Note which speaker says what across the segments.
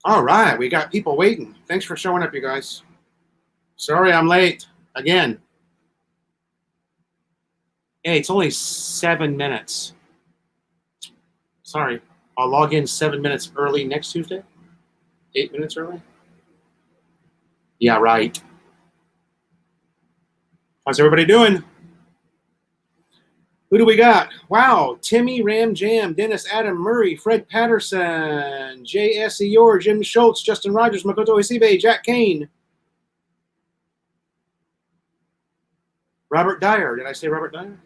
Speaker 1: All right, we got people waiting. Thanks for showing up, you guys. Sorry I'm late again. Hey, it's only 7 minutes. Sorry, I'll log in 7 minutes early next Tuesday. 8 minutes early? Yeah, right. How's everybody doing? Who do we got? Wow, Timmy Ram Jam, Dennis Adam Murray, Fred Patterson, J.S. Eeyore, Jim Schultz, Justin Rogers, Makoto Isibe, Jack Kane, Robert Dyer. Did I say Robert Dyer?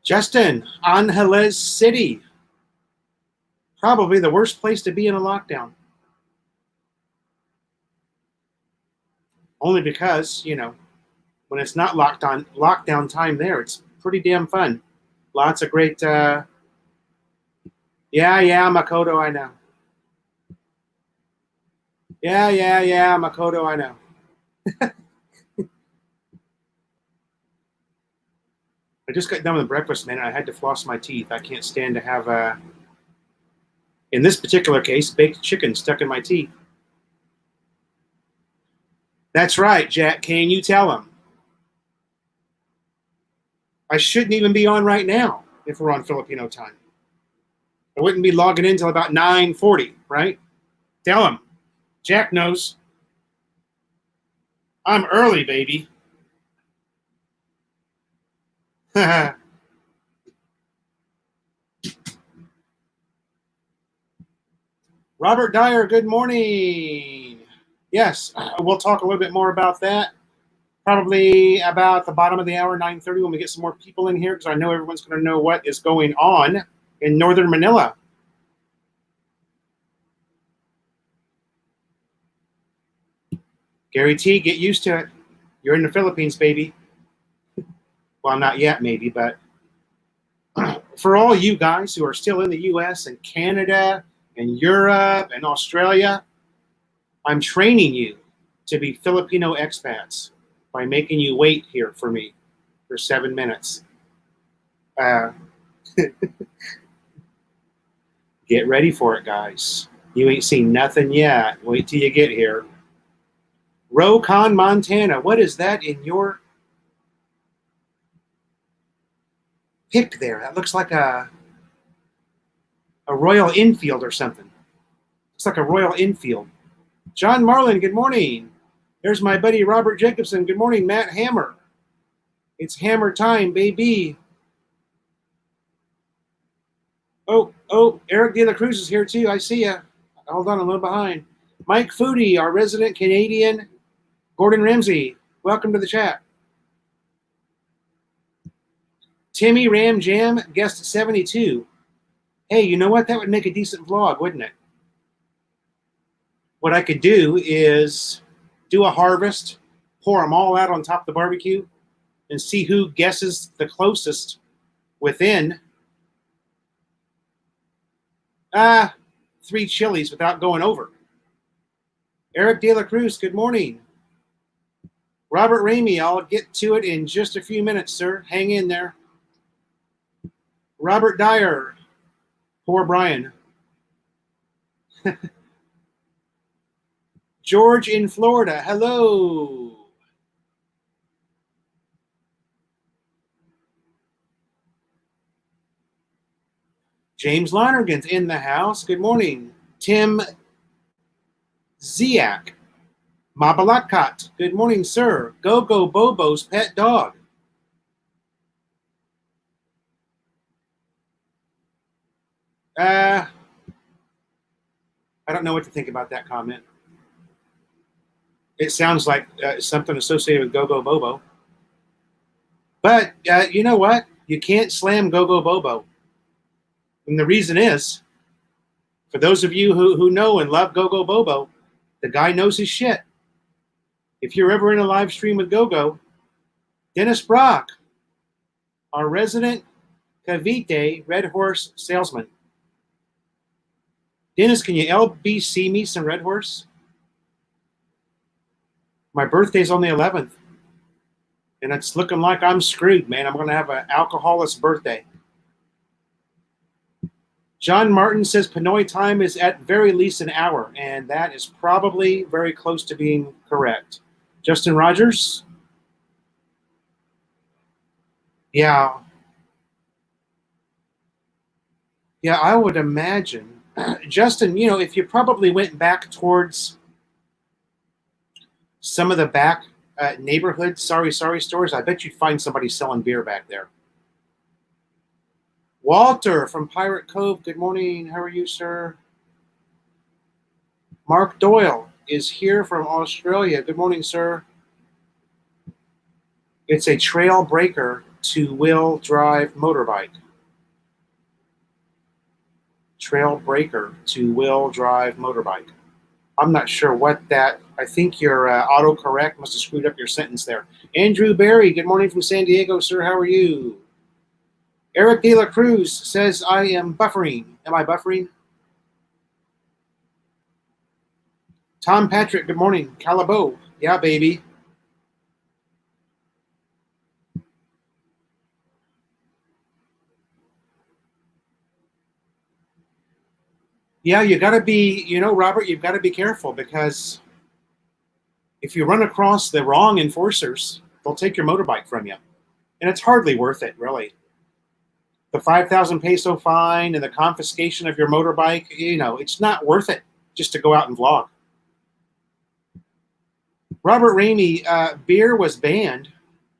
Speaker 1: Justin, Angeles City. Probably the worst place to be in a lockdown. Only because, when it's not lockdown time there, it's pretty damn fun. Lots of great, yeah, Makoto, I know. Yeah, Makoto, I know. I just got done with breakfast, man, and I had to floss my teeth. I can't stand to have, in this particular case, baked chicken stuck in my teeth. That's right, Jack Kane, you tell him. I shouldn't even be on right now if we're on Filipino time. I wouldn't be logging in until about 9:40, right? Tell him. Jack knows. I'm early, baby. Robert Dyer, good morning. Yes, we'll talk a little bit more about that. Probably about the bottom of the hour, 9:30, when we get some more people in here, because I know everyone's going to know what is going on in Northern Manila. Gary T, get used to it. You're in the Philippines, baby. Well, not yet, maybe, but for all you guys who are still in the U.S. and Canada and Europe and Australia, I'm training you to be Filipino expats by making you wait here for me for 7 minutes. Get ready for it, guys. You ain't seen nothing yet. Wait till you get here. Rocon, Montana. What is that in your pick there? That looks like a Royal Enfield or something. Looks like a Royal Enfield. John Marlin, good morning. There's my buddy Robert Jacobson. Good morning, Matt Hammer. It's hammer time, baby. Oh, Eric De La Cruz is here too. I see ya. Hold on, I'm a little behind. Mike Foodie, our resident Canadian. Gordon Ramsay, welcome to the chat. Timmy Ram Jam, guest 72. Hey, you know what? That would make a decent vlog, wouldn't it? What I could do is do a harvest, pour them all out on top of the barbecue, and see who guesses the closest within 3 chilies without going over. Eric De La Cruz, good morning. Robert Ramey, I'll get to it in just a few minutes, sir. Hang in there. Robert Dyer, poor Brian. George in Florida, hello. James Lonergan's in the house. Good morning. Tim Ziak, Mabalakat. Good morning, sir. Go-Go Bobo's pet dog. I don't know what to think about that comment. It sounds like something associated with Go-Go Bobo. But you know what? You can't slam Go-Go Bobo. And the reason is, for those of you who know and love Go-Go Bobo, the guy knows his shit. If you're ever in a live stream with Go-Go, Dennis Brock, our resident Cavite Red Horse salesman. Dennis, can you LBC me some Red Horse? My birthday's on the 11th, and it's looking like I'm screwed, man. I'm going to have an alcoholic birthday. John Martin says Pinoy time is at very least an hour, and that is probably very close to being correct. Justin Rogers? Yeah. Yeah, I would imagine. Justin, you know, if you probably went back towards some of the back neighborhood sorry stores, I bet you'd find somebody selling beer back there. Walter from Pirate Cove, good morning. How are you, sir? Mark Doyle is here from Australia. Good morning, sir. It's a trail breaker two-wheel drive motorbike. Trail breaker two-wheel drive motorbike. I'm not sure what that, I think your autocorrect must have screwed up your sentence there. Andrew Berry, good morning from San Diego, sir. How are you? Eric De La Cruz says, I am buffering. Am I buffering? Tom Patrick, good morning. Calabo, yeah, baby. Yeah, you got to be, you know, Robert, you've got to be careful because if you run across the wrong enforcers, they'll take your motorbike from you. And it's hardly worth it, really. The 5,000 peso fine and the confiscation of your motorbike, you know, it's not worth it just to go out and vlog. Robert Ramey, beer was banned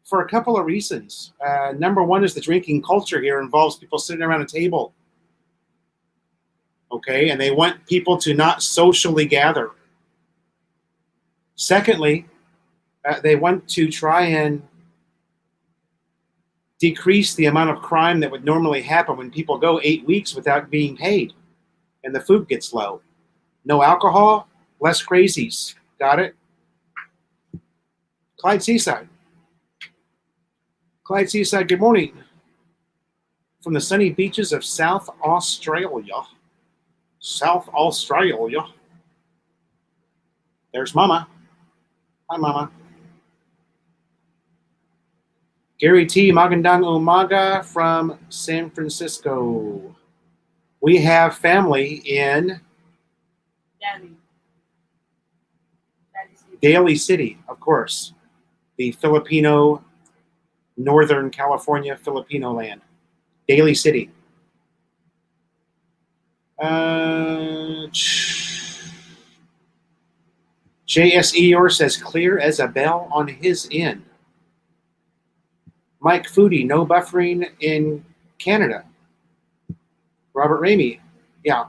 Speaker 1: for a couple of reasons. Number one is the drinking culture here involves people sitting around a table. Okay, and they want people to not socially gather. Secondly, they want to try and decrease the amount of crime that would normally happen when people go 8 weeks without being paid and the food gets low. No alcohol, less crazies. Got it? Clyde Seaside. Clyde Seaside, good morning. From the sunny beaches of South Australia. South Australia. There's Mama. Hi, Mama. Gary T. Magandang Umaga from San Francisco. We have family in Daly City, of course. The Filipino, Northern California, Filipino land. Daly City. J.S. Eeyore says clear as a bell on his end. Mike Foodie, no buffering in Canada. Robert Ramey, yeah.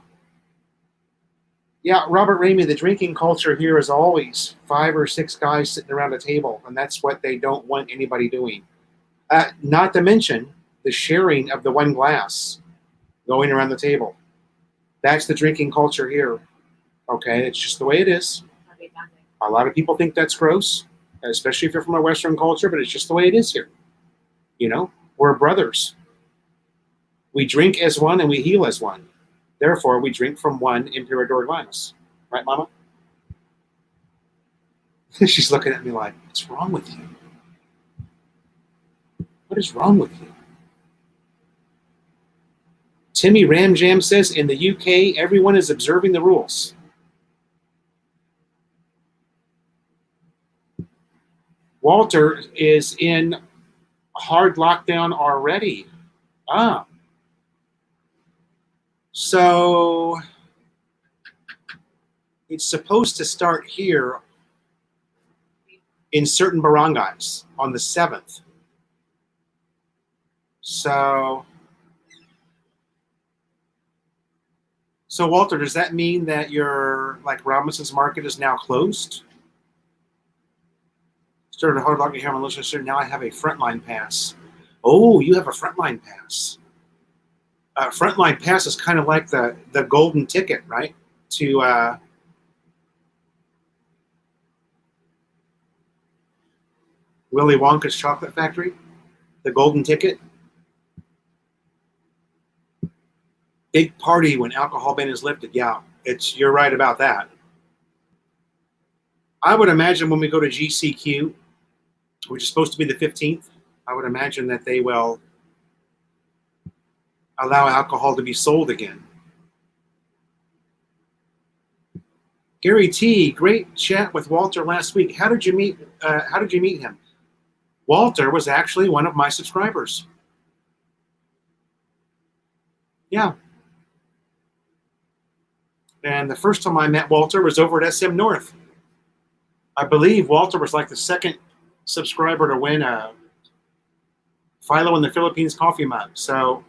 Speaker 1: Yeah, Robert Ramey, the drinking culture here is always 5 or 6 guys sitting around a table, and that's what they don't want anybody doing. Not to mention the sharing of the one glass going around the table. That's the drinking culture here. Okay, it's just the way it is. A lot of people think that's gross, especially if you're from a Western culture, but it's just the way it is here. You know, we're brothers. We drink as one and we heal as one. Therefore, we drink from one Imperador glass. Right, Mama? She's looking at me like, what's wrong with you? What is wrong with you? Timmy Ramjam says, in the UK, everyone is observing the rules. Walter is in hard lockdown already. So it's supposed to start here in certain barangays on the 7th. So Walter, does that mean that your Robinson's Market is now closed? Started a hard lockdown here on Lichester. Now I have a frontline pass. Oh, you have a frontline pass. Frontline pass is kind of like the golden ticket, right? To Willy Wonka's Chocolate Factory, the Golden Ticket. Big party when alcohol ban is lifted. Yeah, you're right about that. I would imagine when we go to GCQ, which is supposed to be the 15th, I would imagine that they will allow alcohol to be sold again. Gary T, great chat with Walter last week. How did you meet him? Walter was actually one of my subscribers. Yeah. And the first time I met Walter was over at SM North. I believe Walter was like the second subscriber to win a Philo in the Philippines coffee mug. So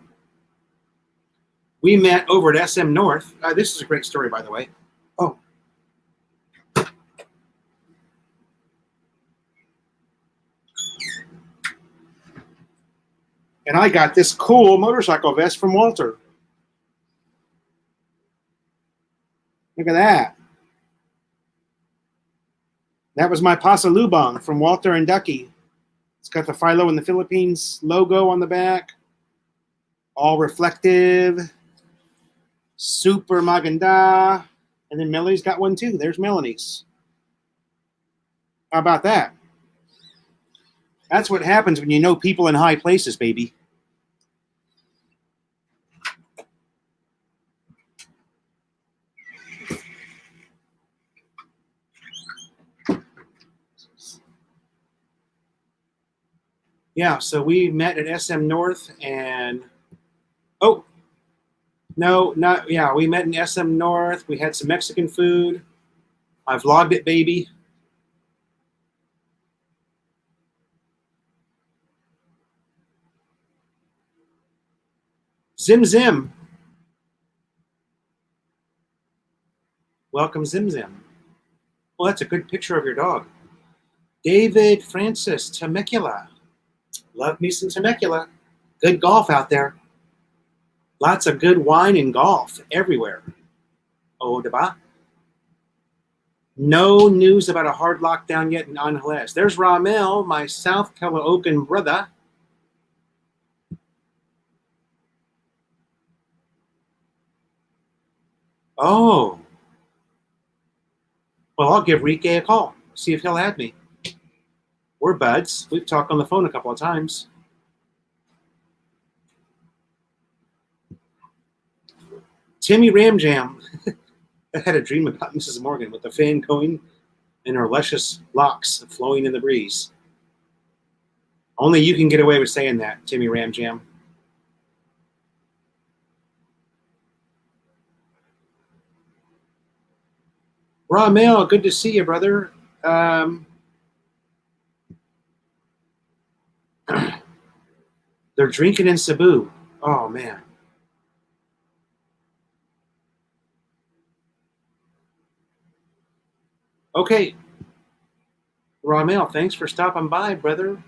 Speaker 1: we met over at SM North. This is a great story, by the way. Oh. And I got this cool motorcycle vest from Walter. Look at that. That was my Pasa Lubang from Walter and Ducky. It's got the Philo in the Philippines logo on the back. All reflective. Super maganda. And then Melanie's got one too. There's Melanie's. How about that? That's what happens when you know people in high places, baby. Yeah, so we met at SM North and we met in SM North. We had some Mexican food. I vlogged it, baby. Zim Zim. Welcome, Zim Zim. Well, that's a good picture of your dog. David Francis Temecula. Love me some Temecula. Good golf out there. Lots of good wine and golf everywhere. Oh, diba? No news about a hard lockdown yet in Angeles. There's Ramel, my South Caloocan brother. Oh. Well, I'll give Rike a call. See if he'll add me. We're buds. We've talked on the phone a couple of times. Timmy Ramjam. I had a dream about Mrs. Morgan with the fan going and her luscious locks flowing in the breeze. Only you can get away with saying that, Timmy Ramjam. Ramel, good to see you, brother. They're drinking in Cebu. Oh, man. Okay. Ramel, thanks for stopping by, brother.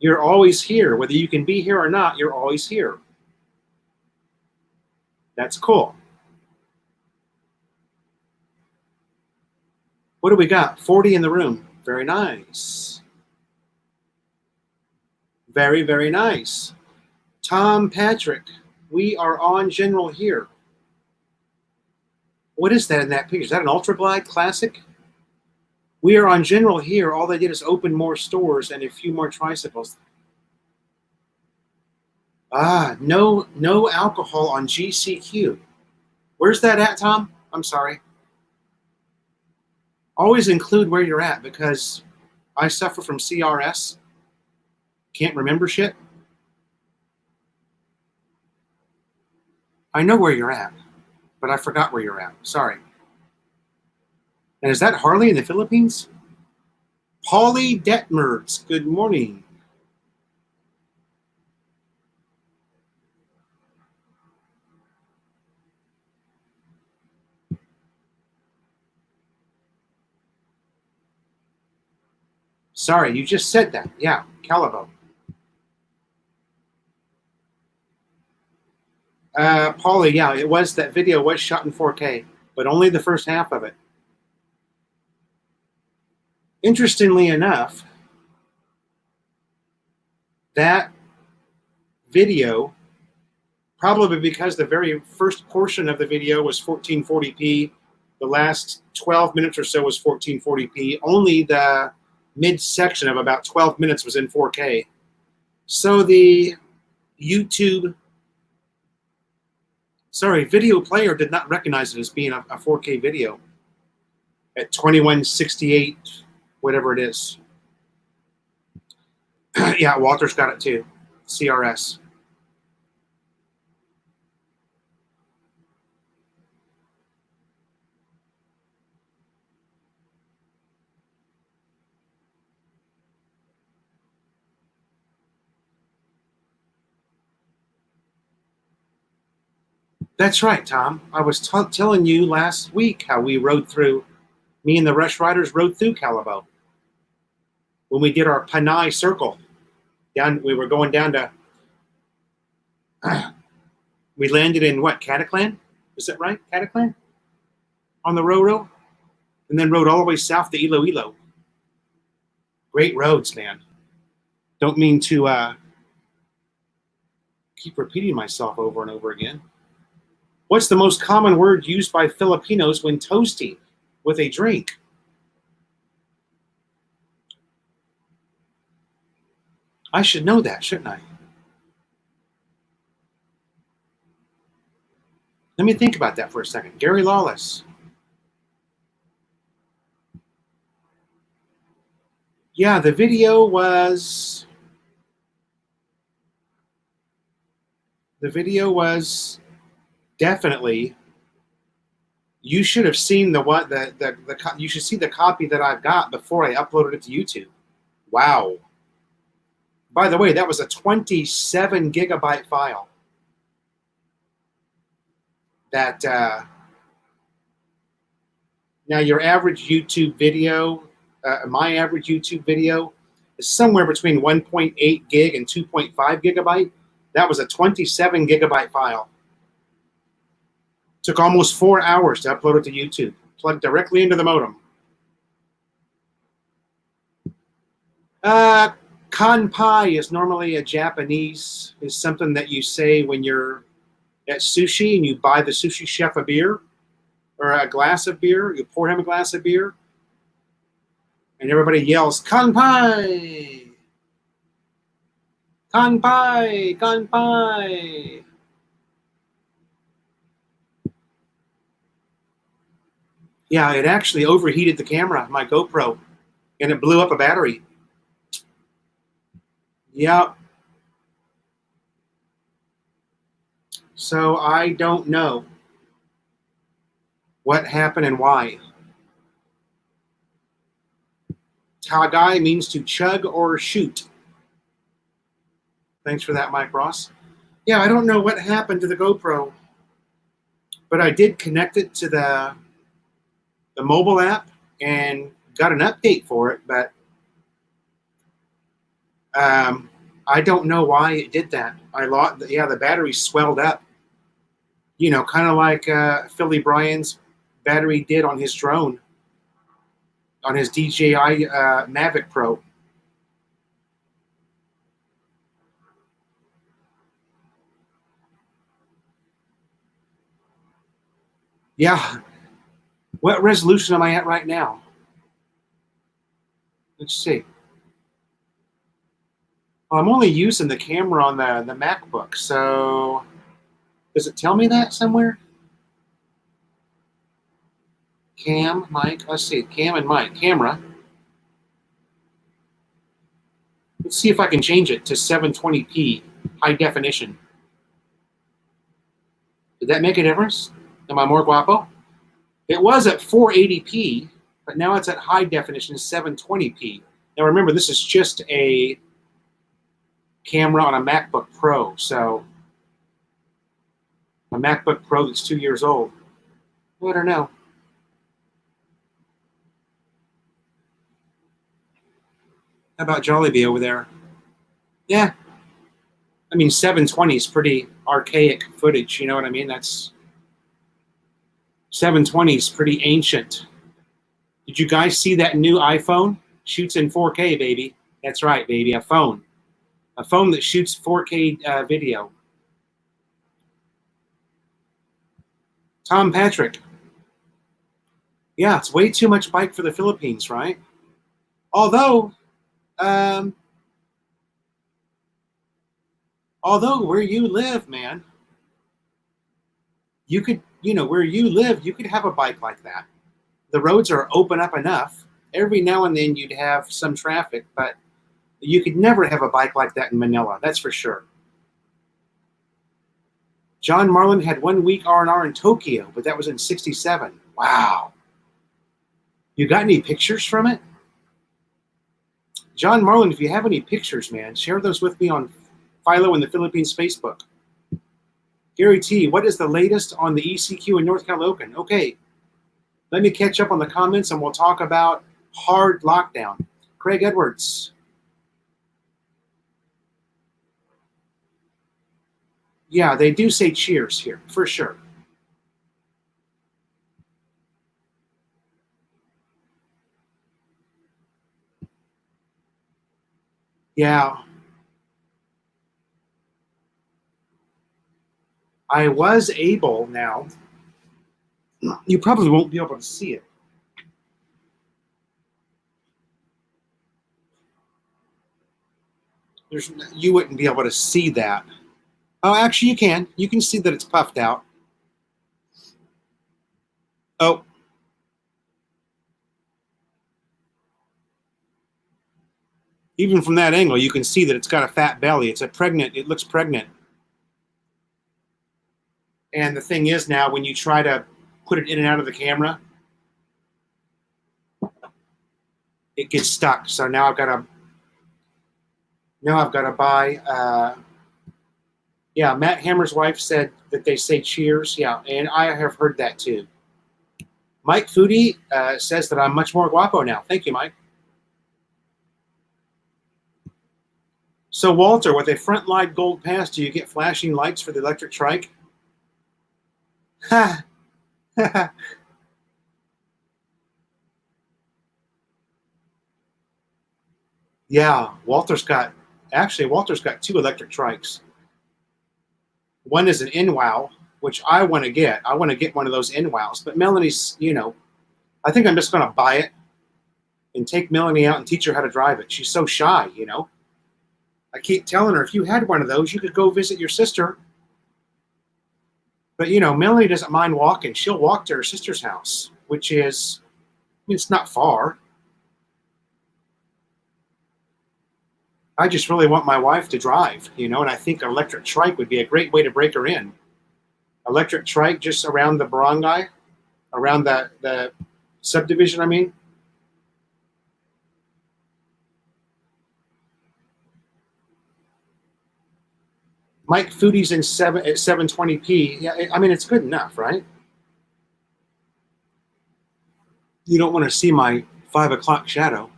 Speaker 1: You're always here. Whether you can be here or not, you're always here. That's cool. What do we got? 40 in the room. Very nice. Very, very nice. Tom Patrick, we are on General here. What is that in that picture? Is that an Ultra Glide Classic? We are on General here. All they did is open more stores and a few more tricycles. No alcohol on GCQ. Where's that at, Tom? I'm sorry. Always include where you're at because I suffer from CRS. Can't remember shit. I know where you're at, but I forgot where you're at. Sorry. And is that Harley in the Philippines? Paulie Detmerz, good morning. Sorry, you just said that. Yeah, Calibo. Paulie, yeah, that video was shot in 4K, but only the first half of it. Interestingly enough, that video, probably because the very first portion of the video was 1440p, the last 12 minutes or so was 1440p, only the midsection of about 12 minutes was in 4K. So the video player did not recognize it as being a 4K video at 2168, whatever it is. Yeah, Walter's got it too. CRS. That's right, Tom. I was telling you last week how we rode through, me and the Rush Riders rode through Calibo. When we did our Panay Circle, we were going down to, we landed in what, Cataclan? Is that right? Cataclan? On the Roro? And then rode all the way south to Iloilo. Great roads, man. Don't mean to keep repeating myself over and over again. What's the most common word used by Filipinos when toasting with a drink? I should know that, shouldn't I? Let me think about that for a second. Gary Lawless. Yeah, the video was definitely. You should have seen you should see the copy that I've got before I uploaded it to YouTube. Wow. By the way, that was a 27 gigabyte file. That now your average YouTube video, my average YouTube video is somewhere between 1.8 gig and 2.5 gigabyte. That was a 27 gigabyte file. Took almost 4 hours to upload it to YouTube. Plugged directly into the modem. Kanpai is normally is something that you say when you're at sushi and you buy the sushi chef a beer or a glass of beer. You pour him a glass of beer and everybody yells, Kanpai! Kanpai! Kanpai! Yeah, it actually overheated the camera, my GoPro, and it blew up a battery. Yeah. So I don't know what happened and why. Tagai means to chug or shoot. Thanks for that, Mike Ross. Yeah, I don't know what happened to the GoPro, but I did connect it to the mobile app and got an update for it, but I don't know why it did that. The battery swelled up. You know, kind of like Philly Bryan's battery did on his drone, on his DJI Mavic Pro. Yeah. What resolution am I at right now? Let's see. Well, I'm only using the camera on the MacBook, so does it tell me that somewhere? Cam, Mike, let's see, Cam and Mike, camera. Let's see if I can change it to 720p, high definition. Did that make a difference? Am I more guapo? It was at 480p, but now it's at high definition, 720p. Now remember, this is just a camera on a MacBook Pro, so a MacBook Pro that's 2 years old. I don't know. How about Jollibee over there? Yeah. I mean, 720 is pretty archaic footage, you know what I mean? 720 is pretty ancient. Did you guys see that new iPhone? Shoots in 4K, baby. That's right, baby, a phone. A phone that shoots 4K video. Tom Patrick. Yeah, it's way too much bike for the Philippines, right? Although where you live, man, you could, where you live, you could have a bike like that. The roads are open up enough. Every now and then you'd have some traffic, but you could never have a bike like that in Manila. That's for sure. John Marlin had 1 week R&R in Tokyo, but that was in '67. Wow. You got any pictures from it? John Marlin, if you have any pictures, man, share those with me on Philo in the Philippines Facebook. Gary T, what is the latest on the ECQ in North Caloocan? Okay, let me catch up on the comments and we'll talk about hard lockdown. Craig Edwards. Yeah, they do say cheers here, for sure. Yeah. I was able now. You probably won't be able to see it. You wouldn't be able to see that. Oh, actually, you can. You can see that it's puffed out. Oh. Even from that angle, you can see that it's got a fat belly. It looks pregnant. And the thing is now, when you try to put it in and out of the camera, it gets stuck. So now I've got to buy. Yeah, Matt Hammer's wife said that they say cheers. Yeah, and I have heard that too. Mike Foodie says that I'm much more guapo now. Thank you, Mike. So, Walter, with a front light gold pass, do you get flashing lights for the electric trike? Ha! Yeah, Walter's got 2 electric trikes. One is an NWOW, which I want to get. I want to get one of those NWOWs. But Melanie's, I think I'm just going to buy it and take Melanie out and teach her how to drive it. She's so shy, I keep telling her, if you had one of those, you could go visit your sister. But, Melanie doesn't mind walking. She'll walk to her sister's house, which is, it's not far. I just really want my wife to drive, and I think an electric trike would be a great way to break her in. Electric trike just around the barangay, around the subdivision, I mean. Mike Foodie's at 720p. Yeah, I mean, it's good enough, right? You don't want to see my 5 o'clock shadow.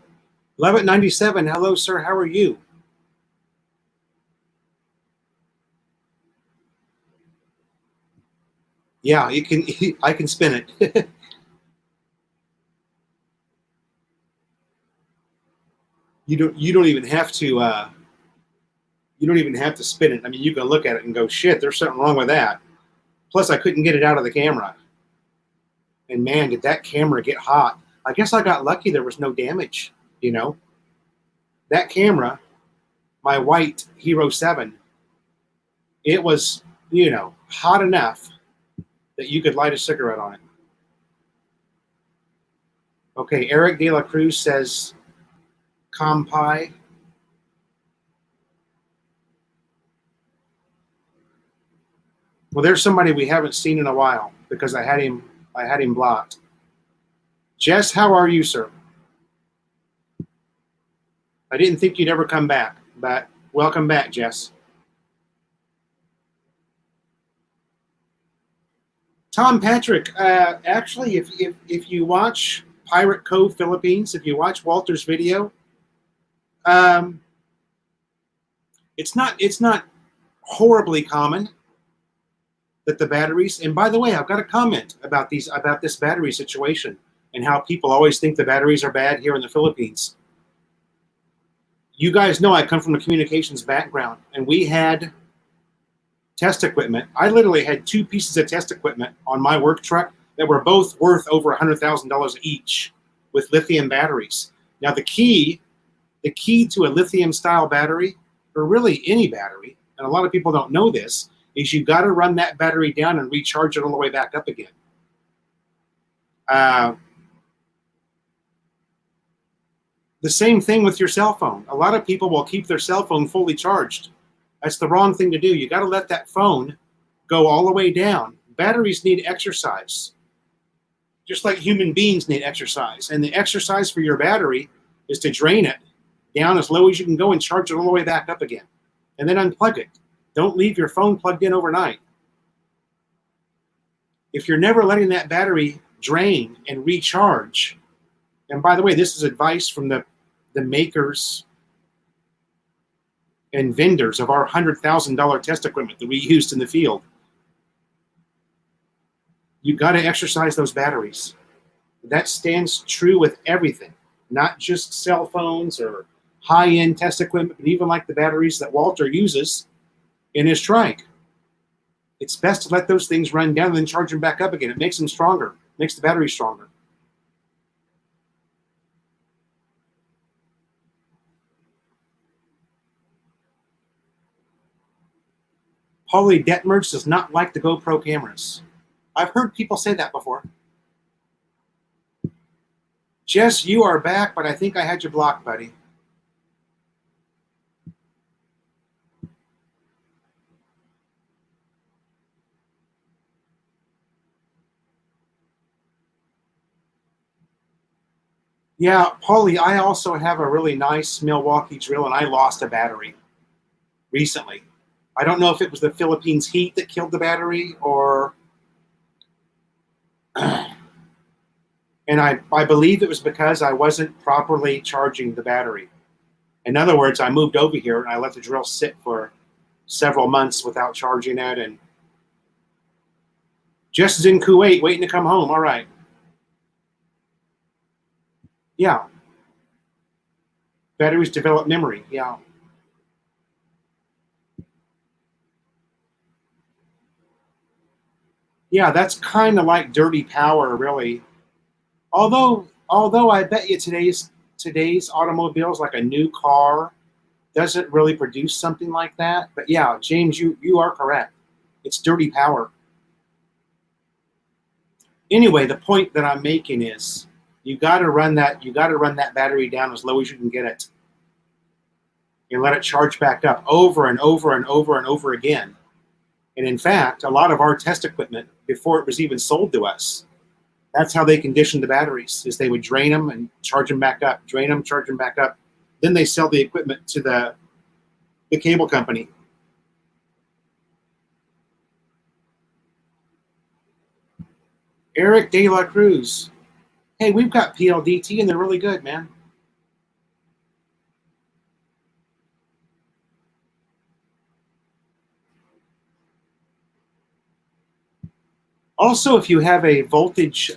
Speaker 1: Love it 97. Hello, sir. How are you? Yeah, you can. I can spin it. You don't even have to. You don't even have to spin it. I mean, you can look at it and go, shit, there's something wrong with that. Plus, I couldn't get it out of the camera. And man, did that camera get hot. I guess I got lucky there was no damage, That camera, my white Hero 7, it was, hot enough that you could light a cigarette on it. Okay, Eric De La Cruz says, Compai. Well, there's somebody we haven't seen in a while because I had him blocked. Jess, how are you, sir? I didn't think you'd ever come back, but welcome back, Jess. Tom Patrick, actually, if you watch Pirate Cove Philippines, if you watch Walter's video, it's not horribly common that the batteries, and by the way, I've got a comment about this battery situation and how people always think the batteries are bad here in the Philippines. You guys know I come from a communications background, and we had test equipment. I literally had 2 pieces of test equipment on my work truck that were both worth over $100,000 each with lithium batteries. Now the key to a lithium style battery, or really any battery, and a lot of people don't know this, is you got to run that battery down and recharge it all the way back up again. The same thing with your cell phone. A lot of people will keep their cell phone fully charged. That's the wrong thing to do. You got to let that phone go all the way down. Batteries need exercise, just like human beings need exercise. And the exercise for your battery is to drain it down as low as you can go and charge it all the way back up again. And then unplug it. Don't leave your phone plugged in overnight. If you're never letting that battery drain and recharge, and by the way, this is advice from the makers and vendors of our $100,000 test equipment that we used in the field. You got to exercise those batteries. That stands true with everything, not just cell phones or high-end test equipment, but even like the batteries that Walter uses in his trike. It's best to let those things run down and then charge them back up again. It makes them stronger, makes the battery stronger. Paulie Detmerge does not like the GoPro cameras. I've heard people say that before. Jess, you are back, but I think I had you blocked, buddy. Yeah, Paulie, I also have a really nice Milwaukee drill, and I lost a battery recently. I don't know if it was the Philippines heat that killed the battery, or and I believe it was because I wasn't properly charging the battery. In other words, I moved over here and I let the drill sit for several months without charging it, and Jess is in Kuwait waiting to come home. All right. Yeah. Batteries develop memory. Yeah. Yeah, that's kind of like dirty power, really. Although I bet you today's automobiles, like a new car, doesn't really produce something like that. But yeah, James, you are correct. It's dirty power. Anyway, the point that I'm making is you got to run that battery down as low as you can get it, and let it charge back up over and over and over and over again. And in fact, a lot of our test equipment, before it was even sold to us, that's how they conditioned the batteries, is they would drain them and charge them back up, drain them, charge them back up. Then they sell the equipment to the cable company. Eric De La Cruz. Hey, we've got PLDT and they're really good, man. Also, if you have a voltage,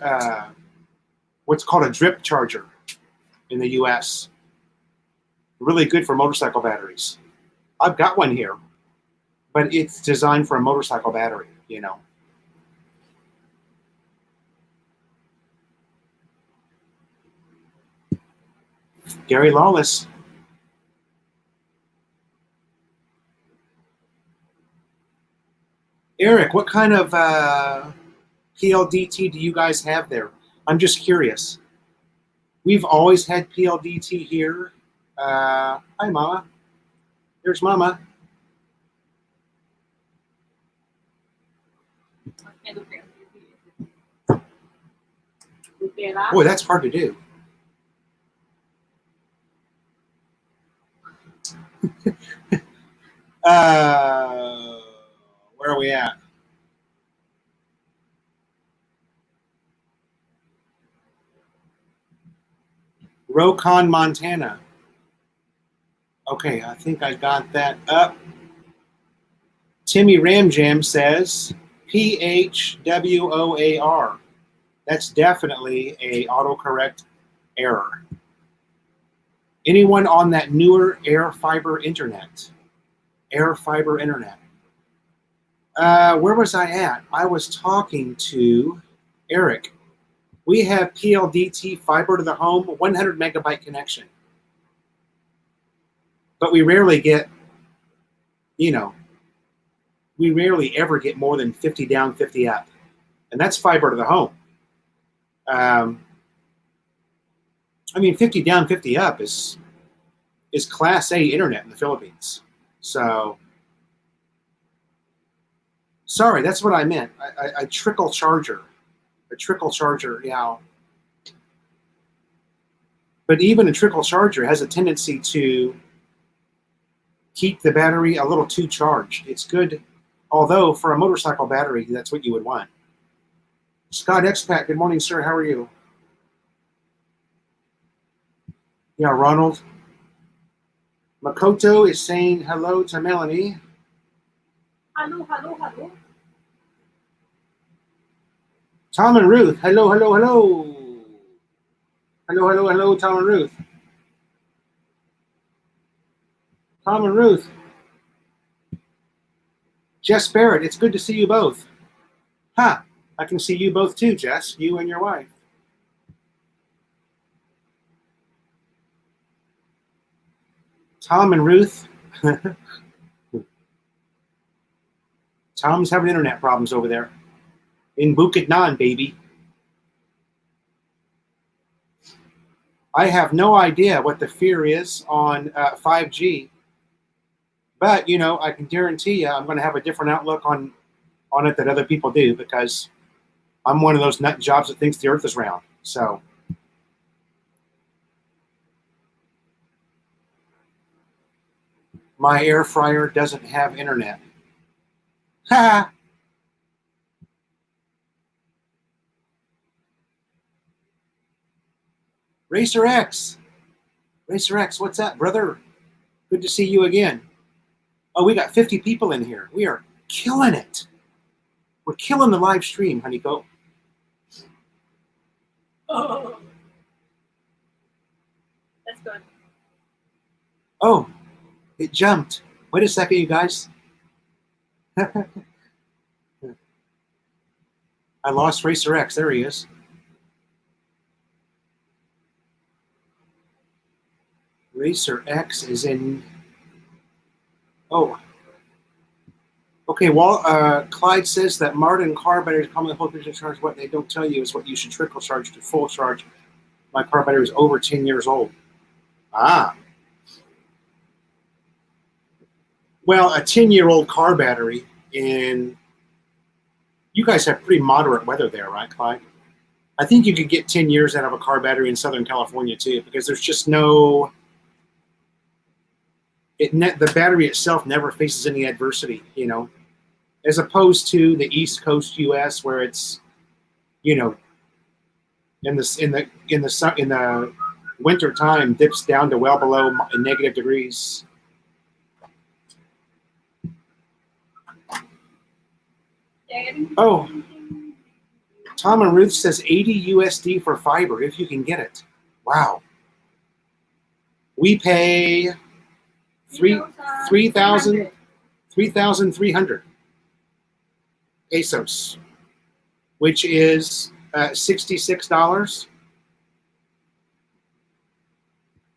Speaker 1: what's called a drip charger in the US, really good for motorcycle batteries. I've got one here, but it's designed for a motorcycle battery, you know. Gary Lawless. Eric, what kind of PLDT do you guys have there? I'm just curious. We've always had PLDT here. Hi, Mama. There's Mama. Boy, that's hard to do. Where are we at? Rokon, Montana. Okay, I think I got that up. Timmy Ramjam says PHWOAR. That's definitely a autocorrect error. Anyone on that newer air fiber internet? Air fiber internet. Where was I at? I was talking to Eric. We have PLDT fiber to the home, 100 megabyte connection. But we rarely get, we rarely ever get more than 50 down, 50 up. And that's fiber to the home. 50 down, 50 up is Class A internet in the Philippines. So, sorry, that's what I meant. A trickle charger. A trickle charger, yeah. But even a trickle charger has a tendency to keep the battery a little too charged. It's good, although for a motorcycle battery, that's what you would want. Scott Expat, good morning, sir. How are you? Yeah, Ronald. Makoto is saying hello to Melanie.
Speaker 2: Hello, hello, hello.
Speaker 1: Tom and Ruth, hello, hello, hello. Hello, hello, hello, Tom and Ruth. Tom and Ruth. Jess Barrett, it's good to see you both. Ha, I can see you both too, Jess, you and your wife. Tom and Ruth. Tom's having internet problems over there. In Bukidnon, baby. I have no idea what the fear is on 5G. But, I can guarantee you I'm going to have a different outlook on it than other people do, because I'm one of those nut jobs that thinks the earth is round. So, my air fryer doesn't have internet. Ha! Racer X, what's up, brother? Good to see you again. Oh, we got 50 people in here. We are killing it. We're killing the live stream, honeyco.
Speaker 2: Oh, that's good.
Speaker 1: Oh, it jumped. Wait a second, you guys. I lost Racer X. There he is. Racer X is in. Oh. Okay, well, Clyde says that Martin car batteries come with a whole picture charge. What they don't tell you is what you should trickle charge to full charge. My car battery is over 10 years old. Ah. Well, a 10-year-old car battery in. You guys have pretty moderate weather there, right, Clyde? I think you could get 10 years out of a car battery in Southern California, too, because there's just no. The battery itself never faces any adversity, as opposed to the East Coast U.S. where it's, in the winter time dips down to well below negative degrees. Oh, Tom and Ruth says 80 USD for fiber if you can get it. Wow. We pay 3,300 pesos, which is $66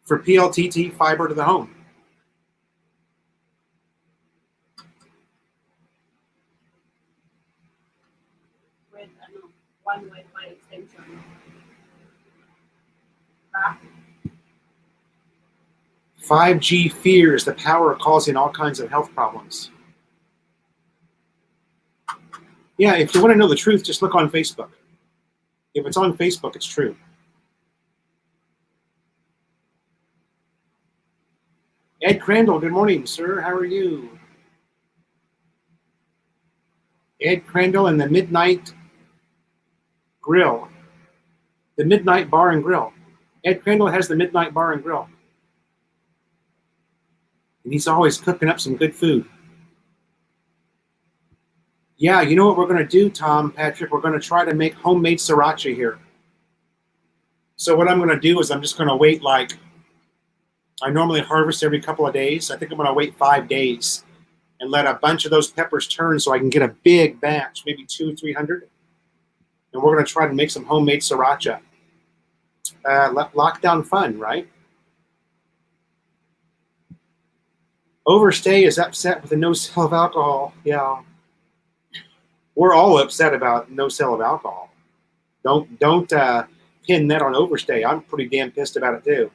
Speaker 1: for PLTT fiber to the home.
Speaker 2: With one Wi-Fi extension.
Speaker 1: 5G fears the power causing all kinds of health problems. Yeah, if you want to know the truth, just look on Facebook. If it's on Facebook, it's true. Ed Crandall, good morning, sir. How are you? Ed Crandall and the Midnight Grill. The Midnight Bar and Grill. Ed Crandall has the Midnight Bar and Grill. And he's always cooking up some good food. Yeah, you know what we're going to do, Tom, Patrick? We're going to try to make homemade sriracha here. So what I'm going to do is I'm just going to wait like I normally harvest every couple of days. I think I'm going to wait 5 days and let a bunch of those peppers turn so I can get a big batch, maybe 200-300. And we're going to try to make some homemade sriracha. Lockdown fun, right? Overstay is upset with the no sale of alcohol. Yeah. We're all upset about no sale of alcohol. Don't pin that on Overstay. I'm pretty damn pissed about it too.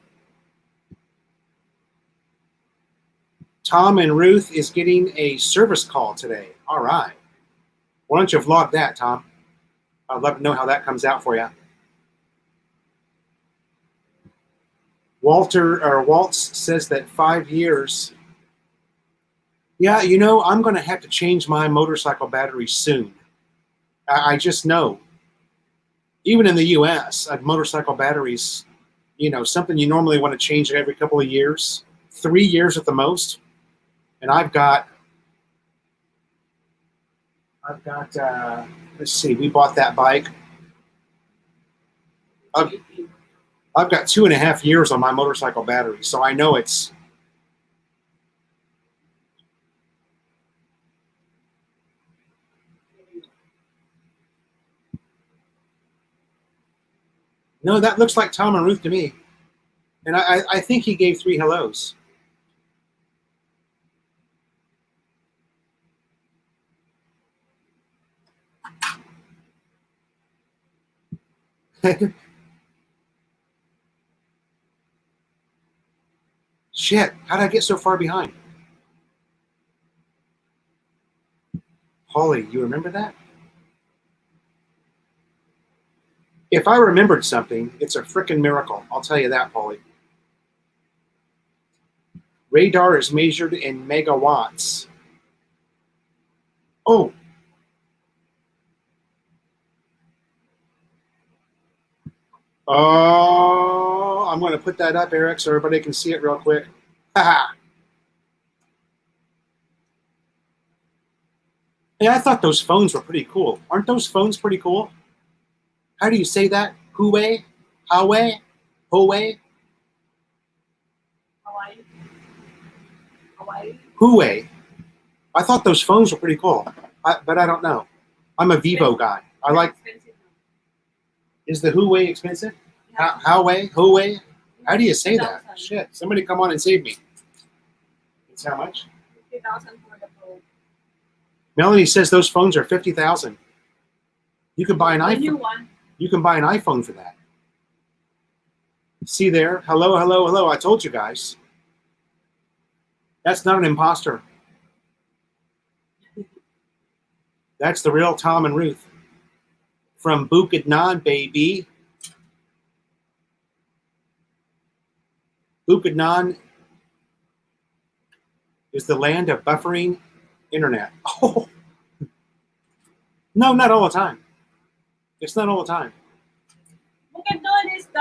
Speaker 1: Tom and Ruth is getting a service call today. All right. Why don't you vlog that, Tom? I'd love to know how that comes out for you. Waltz says that 5 years. Yeah, you know, I'm going to have to change my motorcycle battery soon. I just know. Even in the U.S., motorcycle batteries, you know, something you normally want to change every couple of years, 3 years at the most. And I've got, let's see, we bought that bike. I've got 2.5 years on my motorcycle battery, so I know it's. No, that looks like Tom and Ruth to me. And I think he gave 3 hellos. Shit, how did I get so far behind? Holly, you remember that? If I remembered something, it's a frickin' miracle. I'll tell you that, Holly. Radar is measured in megawatts. Oh. Oh, I'm going to put that up, Eric, so everybody can see it real quick. Haha. Hey, I thought those phones were pretty cool. Aren't those phones pretty cool? How do you say that? Huawei? Huawei? Huawei?
Speaker 2: Hawaii.
Speaker 1: Huawei. I thought those phones were pretty cool, but I don't know. I'm a Vivo guy. I like. Is the Huawei expensive?
Speaker 2: Yeah.
Speaker 1: Huawei? How do you say that?
Speaker 2: 50,000.
Speaker 1: Shit! Somebody come on and save me. It's how much?
Speaker 2: 50,000 for the phone.
Speaker 1: Melanie says those phones are 50,000. You can buy an
Speaker 2: The new
Speaker 1: iPhone.
Speaker 2: one.
Speaker 1: You can buy an iPhone for that. See there? Hello, hello, hello. I told you guys. That's not an imposter. That's the real Tom and Ruth. From Bukidnon, baby. Bukidnon is the land of buffering internet. Oh. No, not all the time. It's not all the time.
Speaker 2: Bukidnon is the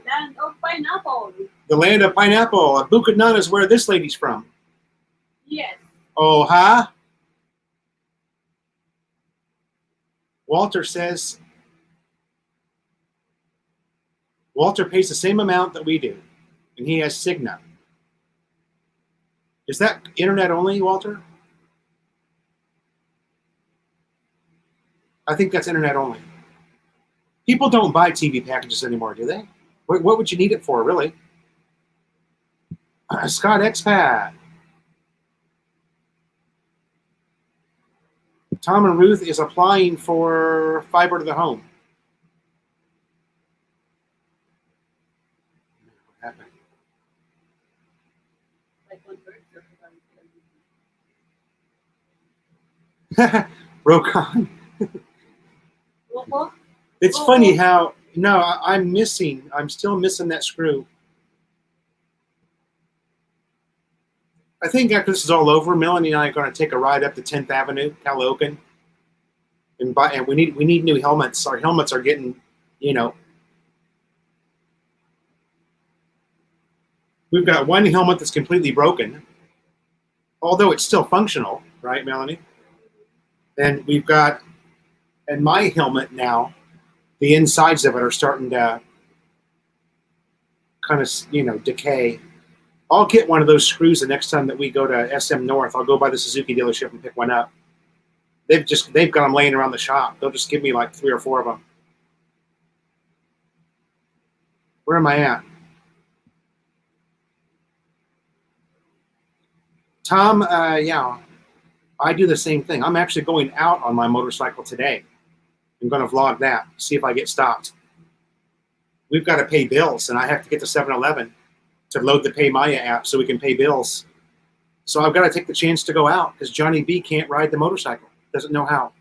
Speaker 2: land of pineapple.
Speaker 1: The land of pineapple. Bukidnon is where this lady's from.
Speaker 2: Yes.
Speaker 1: Oh, huh? Walter says, Walter pays the same amount that we do, and he has Cigna. Is that internet only, Walter? I think that's internet only. People don't buy TV packages anymore, do they? What would you need it for, really? Scott Expat. Tom and Ruth is applying for fiber to the home. What happened? Rokon. It's funny how, no, I'm still missing that screw. I think after this is all over, Melanie and I are going to take a ride up to 10th Avenue, Calocan, and we need new helmets. Our helmets are getting, you know, we've got one helmet that's completely broken, although it's still functional, right, Melanie? And we've got, and my helmet now, the insides of it are starting to kind of, you know, decay. I'll get one of those screws the next time that we go to SM North. I'll go by the Suzuki dealership and pick one up. They've got them laying around the shop. They'll just give me like 3 or 4 of them. Where am I at? Tom, yeah, I do the same thing. I'm actually going out on my motorcycle today. I'm going to vlog that, see if I get stopped. We've got to pay bills, and I have to get to 7-Eleven to load the Pay Maya app so we can pay bills. So I've got to take the chance to go out because Johnny B can't ride the motorcycle. Doesn't know how.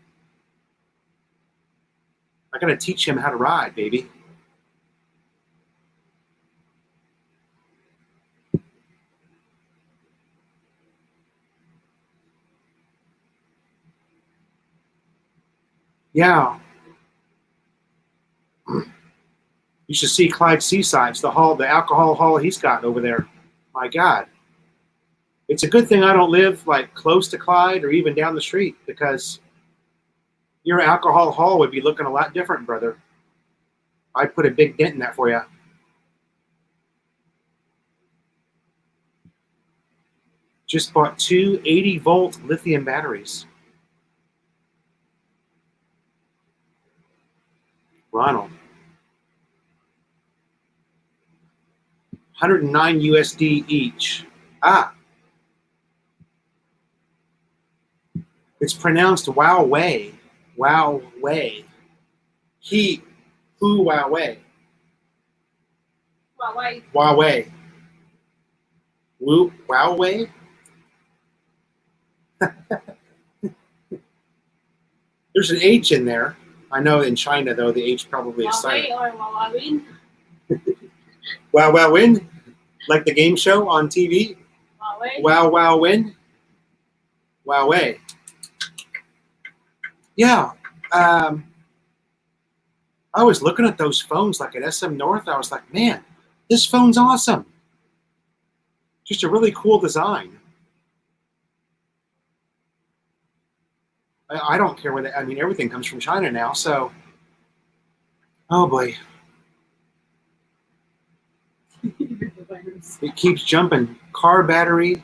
Speaker 1: I got to teach him how to ride, baby. Yeah. You should see Clyde Seasides, the alcohol hall he's got over there. My God. It's a good thing I don't live like close to Clyde or even down the street because your alcohol hall would be looking a lot different, brother. I'd put a big dent in that for you. Just bought 2 80-volt lithium batteries. Ronald. 109 USD each. Ah. It's pronounced Huawei. Huawei. Huawei.
Speaker 2: Huawei.
Speaker 1: Huawei. Huawei? There's an H in there. I know in China, though, the H probably is silent.
Speaker 2: Huawei or Huawei.
Speaker 1: Wow, wow, win? Like the game show on TV?
Speaker 2: Huawei.
Speaker 1: Wow, wow, win? Huawei. Yeah. I was looking at those phones like at SM North. I was like, man, this phone's awesome. Just a really cool design. I don't care whether, I mean, everything comes from China now, so. Oh boy. It keeps jumping. Car battery.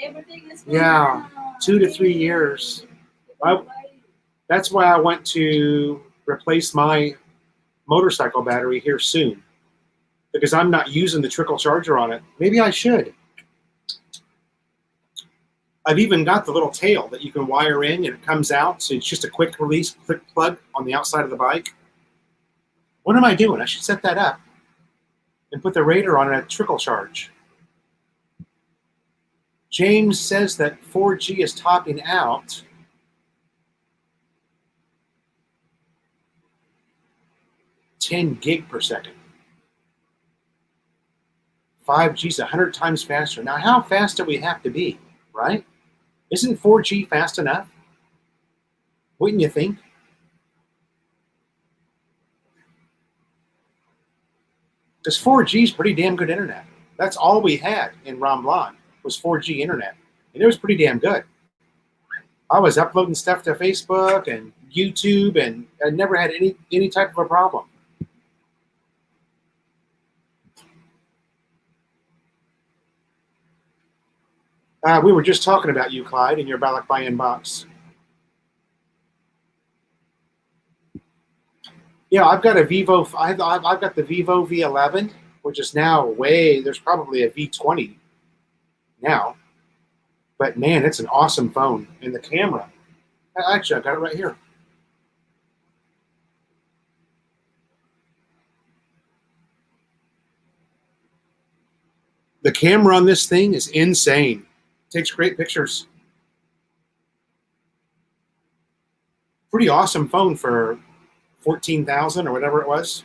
Speaker 2: Everything is
Speaker 1: Yeah, 2 to 3 years. That's why I want to replace my motorcycle battery here soon because I'm not using the trickle charger on it. Maybe I should. I've even got the little tail that you can wire in and it comes out. So it's just a quick release, quick plug on the outside of the bike. What am I doing? I should set that up and put the Raider on a trickle charge. James says that 4G is topping out. $10 gig per second. 5G is 100 times faster. Now, how fast do we have to be, right? Isn't 4G fast enough? Wouldn't you think? Because 4G is pretty damn good internet. That's all we had in Ramblan was 4G internet. And it was pretty damn good. I was uploading stuff to Facebook and YouTube, and I never had any type of a problem. We were just talking about you, Clyde, in your Balikbayan box. Yeah, I've got a Vivo. I've got the Vivo V11, which is now there's probably a V20 now. But man, it's an awesome phone. And the camera. Actually, I've got it right here. The camera on this thing is insane. Takes great pictures. Pretty awesome phone for $14,000 or whatever it was.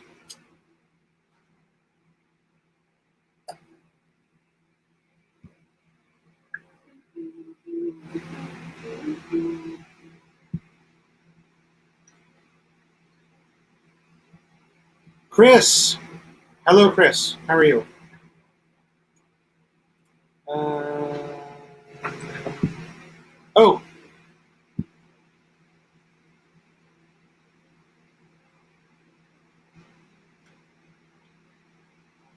Speaker 1: Chris. Hello, Chris. How are you? Oh.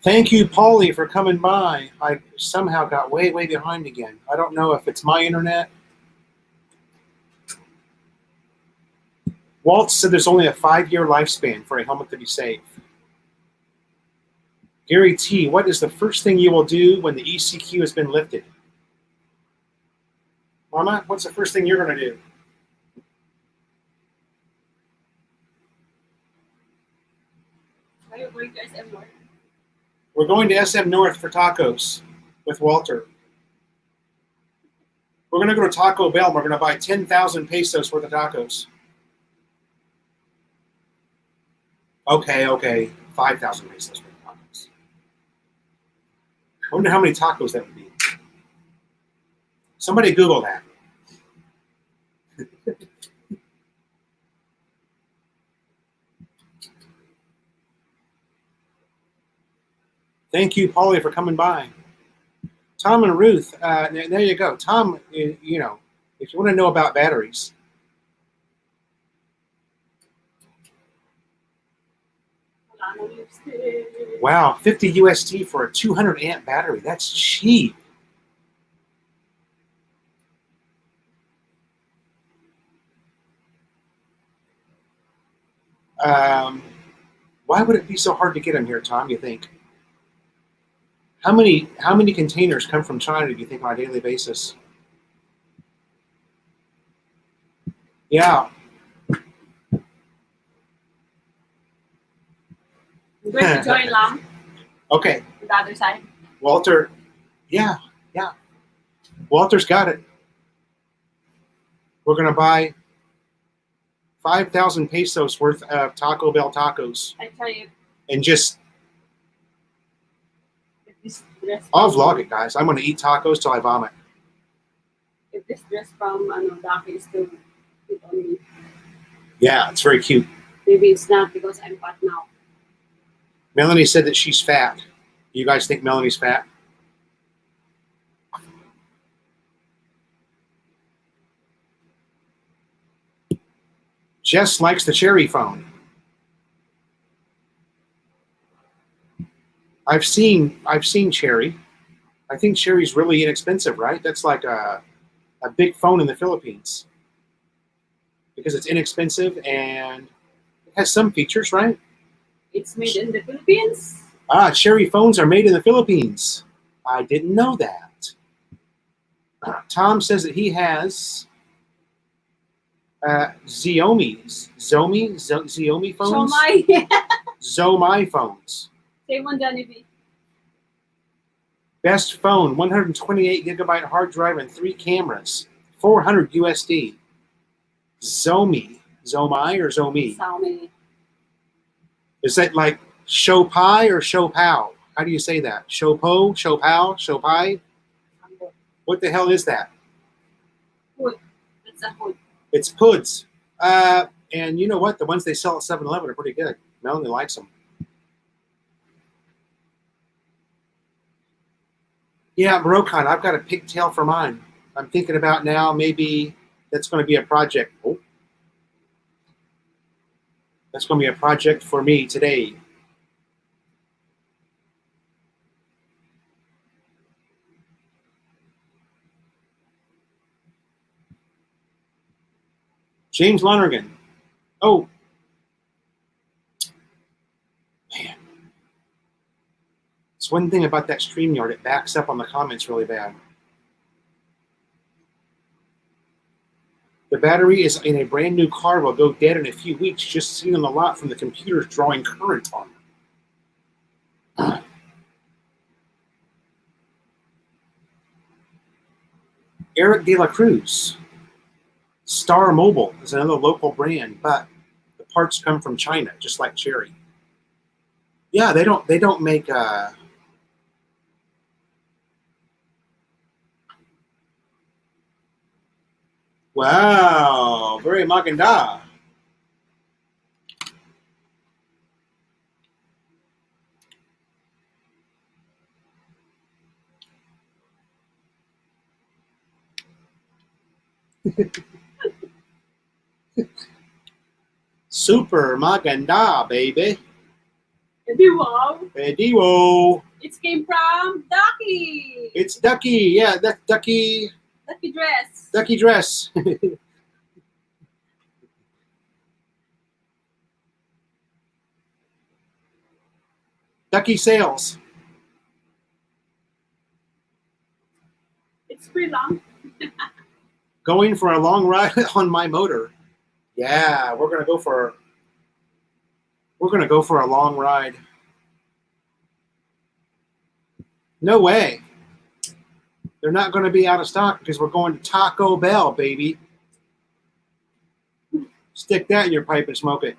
Speaker 1: Thank you, Paulie, for coming by. I somehow got way behind again. I don't know if it's my internet. Walt said there's only a 5-year lifespan for a helmet to be safe. Gary T, what is the first thing you will do when the ECQ has been lifted? Mama, what's the first thing you're going to do?
Speaker 2: Are you going to SM North?
Speaker 1: We're going to SM North for tacos with Walter. We're going to go to Taco Bell and we're going to buy 10,000 pesos worth of tacos. Okay. 5,000 pesos worth of tacos. I wonder how many tacos that would be. Somebody Google that. Thank you, Paulie, for coming by. Tom and Ruth, there you go. Tom, you know, if you want to know about batteries. Wow, 50 USD for a 200 amp battery. That's cheap. Why would it be so hard to get them here, Tom, you think? How many containers come from China, do you think, on a daily basis? Yeah.
Speaker 2: We're going to join Lam.
Speaker 1: Okay.
Speaker 2: On the other side.
Speaker 1: Walter, yeah. Walter's got it. We're going to buy 5,000 pesos worth of Taco Bell tacos.
Speaker 2: I tell you.
Speaker 1: And just,
Speaker 2: If this dress
Speaker 1: I'll vlog it, guys. I'm going to eat tacos till I vomit.
Speaker 2: If this dress from Daki is still fit on me.
Speaker 1: Yeah, it's very cute.
Speaker 2: Maybe it's not because I'm fat now.
Speaker 1: Melanie said that she's fat. You guys think Melanie's fat? Jess likes the Cherry phone. I've seen Cherry. I think Cherry's really inexpensive, right? That's like a big phone in the Philippines because it's inexpensive and it has some features, right?
Speaker 2: It's made in the Philippines.
Speaker 1: Cherry phones are made in the Philippines. I didn't know that. Tom says that he has Xiaomi phones.
Speaker 2: Shomai.
Speaker 1: Zomai phones.
Speaker 2: Same one, Johnny B.
Speaker 1: Best phone, 128 gigabyte hard drive and 3 cameras, 400 USD. Zomai or Zomi?
Speaker 2: Xiaomi.
Speaker 1: Is that like Showpai or Showpow? How do you say that? Showpo, Showpow, Showpai? What the hell is that?
Speaker 2: Hood. It's a hood.
Speaker 1: It's Puds. And you know what? The ones they sell at 7-Eleven are pretty good. Melanie likes them. Yeah, Moroccan, I've got a pigtail for mine. I'm thinking about now maybe that's going to be a project. Oh. That's going to be a project for me today. James Lonergan. Oh. Man. It's one thing about that StreamYard. It backs up on the comments really bad. The battery is in a brand new car will go dead in a few weeks just sitting on the lot from the computers drawing current on them. Eric De La Cruz. Star Mobile is another local brand, but the parts come from China, just like Cherry. Yeah, they don't make wow, very maganda. Super maganda, baby.
Speaker 2: Wow.
Speaker 1: Diwo.
Speaker 2: It came from Ducky.
Speaker 1: It's Ducky. Yeah, that's Ducky.
Speaker 2: Ducky dress.
Speaker 1: Ducky dress. Ducky sales.
Speaker 2: It's pretty long.
Speaker 1: Going for a long ride on my motor. Yeah, we're gonna go for a long ride. No way. They're not going to be out of stock because we're going to Taco Bell, baby. Stick that in your pipe and smoke it.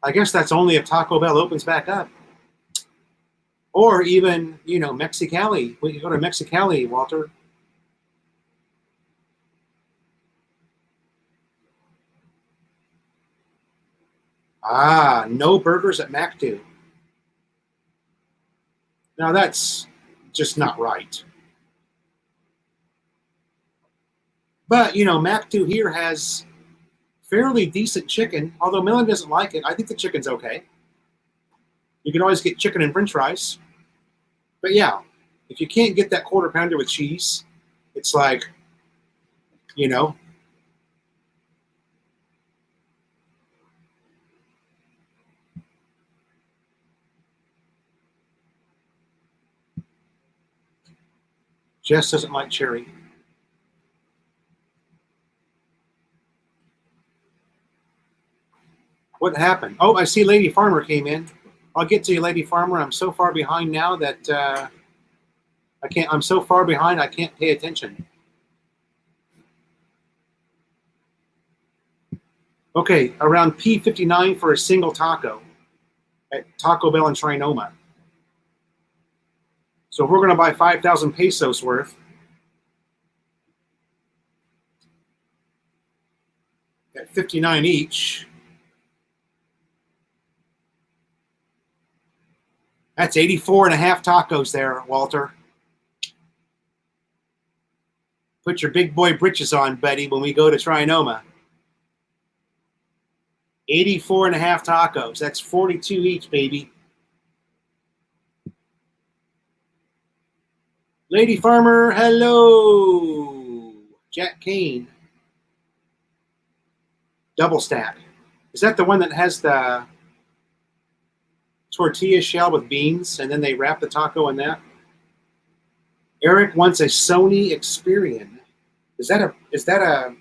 Speaker 1: I guess that's only if Taco Bell opens back up. Or even, Mexicali. We could go to Mexicali, Walter. Ah, no burgers at Mac2. Now that's just not right. But, Mac2 here has fairly decent chicken, although Millen doesn't like it. I think the chicken's okay. You can always get chicken and french fries. But yeah, if you can't get that quarter pounder with cheese, it's like, Jess doesn't like cherry. What happened? Oh, I see Lady Farmer came in. I'll get to you, Lady Farmer. I'm so far behind now that I'm so far behind I can't pay attention. Okay, around P59 for a single taco at Taco Bell in Trinoma. So if we're going to buy 5,000 pesos worth, at 59 each, that's 84 and a half tacos there, Walter. Put your big boy britches on, Betty, when we go to Trinoma. 84 and a half tacos. That's 42 each, baby. Lady Farmer, hello. Jack Kane. Double stack. Is that the one that has the tortilla shell with beans and then they wrap the taco in that? Eric wants a Sony Experian. Is that a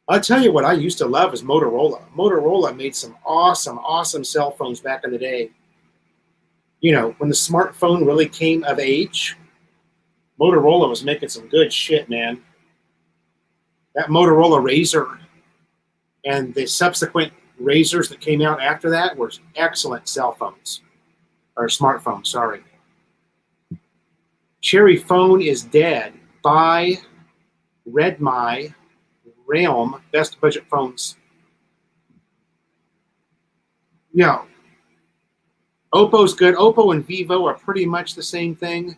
Speaker 1: I'll tell you what I used to love is Motorola. Motorola made some awesome cell phones back in the day. When the smartphone really came of age, Motorola was making some good shit, man. That Motorola Razr and the subsequent Razrs that came out after that were excellent cell phones. Or smartphones, sorry. Cherry phone is dead. Buy Redmi Realm best budget phones. Yeah. Oppo's good. Oppo and Vivo are pretty much the same thing.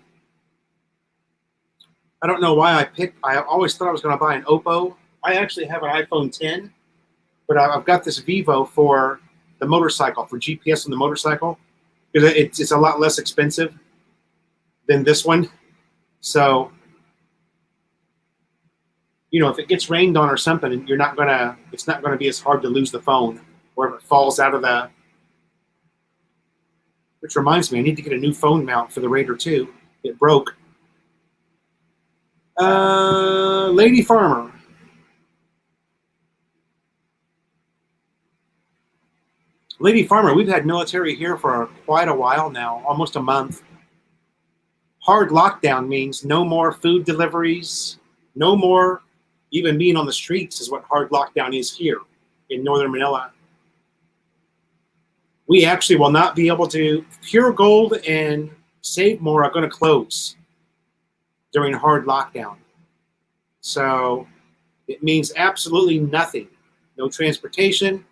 Speaker 1: I don't know why I always thought I was going to buy an Oppo. I actually have an iPhone 10, but I've got this Vivo for the motorcycle, for GPS on the motorcycle, because it's a lot less expensive than this one. So, if it gets rained on or something, it's not gonna be as hard to lose the phone, or if it falls out of the. Which reminds me, I need to get a new phone mount for the Raider 2. It broke. Lady Farmer. Lady Farmer, we've had military here for quite a while now, almost a month. Hard lockdown means no more food deliveries, no more even being on the streets is what hard lockdown is here in Northern Manila. We actually will not be able to. Pure Gold and Save More are going to close during hard lockdown. So it means absolutely nothing. No transportation,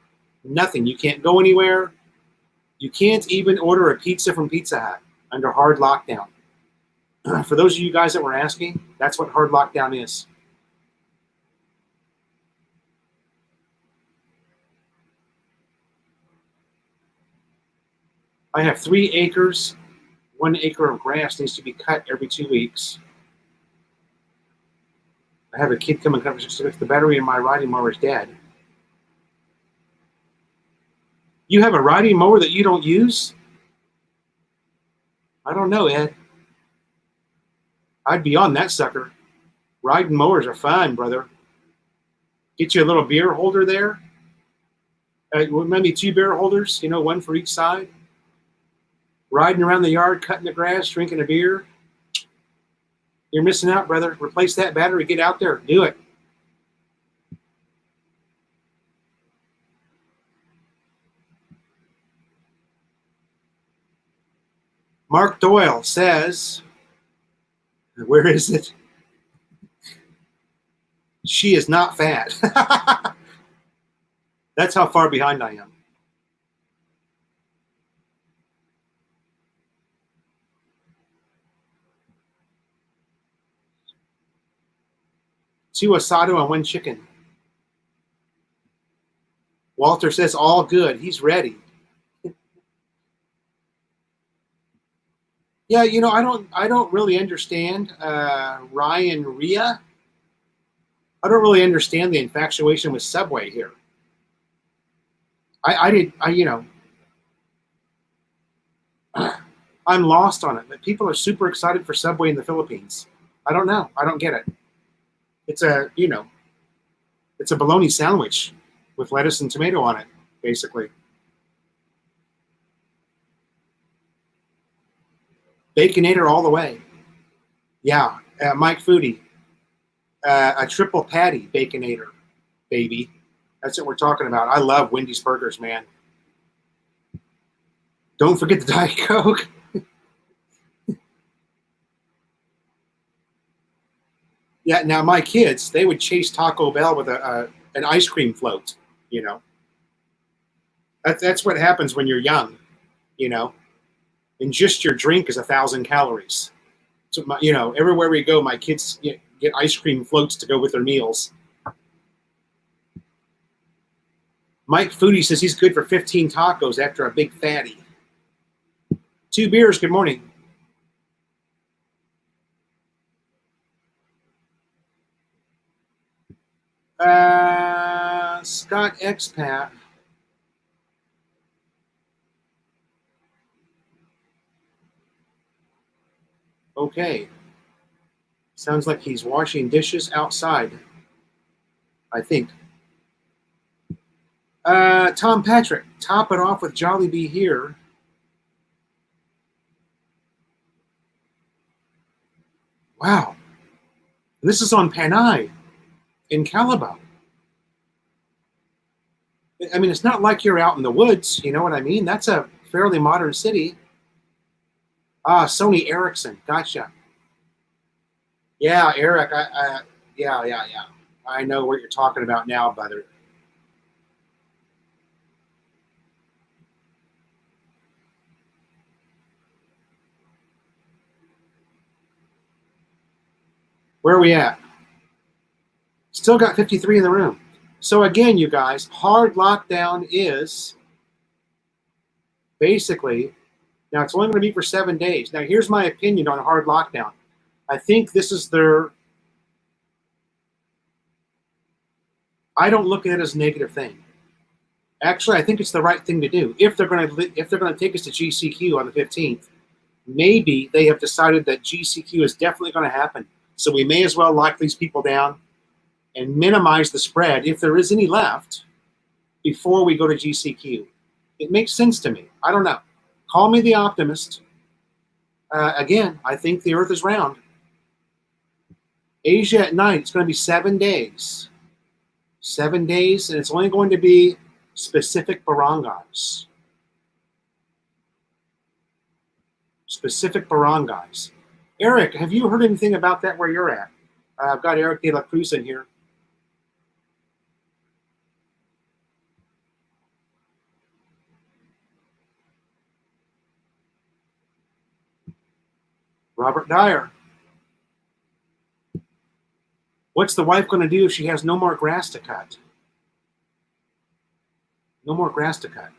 Speaker 1: nothing. You can't go anywhere. You can't even order a pizza from Pizza Hut under hard lockdown. For those of you guys that were asking, that's what hard lockdown is. I have 3 acres. 1 acre of grass needs to be cut every 2 weeks. I have a kid coming cover 6 weeks. The battery in my riding mower is dead. You have a riding mower that you don't use? I don't know, Ed. I'd be on that sucker. Riding mowers are fun, brother. Get you a little beer holder there. Maybe 2 beer holders, 1 for each side. Riding around the yard, cutting the grass, drinking a beer. You're missing out, brother. Replace that battery. Get out there. Do it. Mark Doyle says, where is it? She is not fat. That's how far behind I am. Two asado and 1 chicken. Walter says all good. He's ready. Yeah, I don't really understand Ryan Rhea. I don't really understand the infatuation with Subway here. I'm lost on it. But people are super excited for Subway in the Philippines. I don't know. I don't get it. It's it's a bologna sandwich with lettuce and tomato on it, basically. Baconator all the way. Yeah, Mike Foodie. A triple patty Baconator, baby. That's what we're talking about. I love Wendy's burgers, man. Don't forget the Diet Coke. Yeah, now my kids, they would chase Taco Bell with an ice cream float, That's what happens when you're young, And just your drink is 1,000 calories. So, everywhere we go, my kids get ice cream floats to go with their meals. Mike Foodie says he's good for 15 tacos after a big fatty. 2 beers, good morning. Scott Expat. Okay. Sounds like he's washing dishes outside, I think. Tom Patrick, top it off with Jollibee here. Wow. This is on Panay in Calabo. I mean, it's not like you're out in the woods, you know what I mean? That's a fairly modern city. Sony Ericsson, gotcha. Yeah, Eric, yeah. I know what you're talking about now, brother. Where are we at? Still got 53 in the room. So again, you guys, hard lockdown is basically, now it's only going to be for 7 days. Now here's my opinion on hard lockdown. I think this is I don't look at it as a negative thing. Actually, I think it's the right thing to do. If they're going to take us to GCQ on the 15th, maybe they have decided that GCQ is definitely going to happen. So we may as well lock these people down and minimize the spread, if there is any left, before we go to GCQ. It makes sense to me. I don't know. Call me the optimist. Again, I think the earth is round. Asia at night, it's going to be 7 days. 7 days, and it's only going to be specific barangays. Specific barangays. Eric, have you heard anything about that where you're at? I've got Eric De La Cruz in here. Robert Dyer. What's the wife going to do if she has no more grass to cut? No more grass to cut.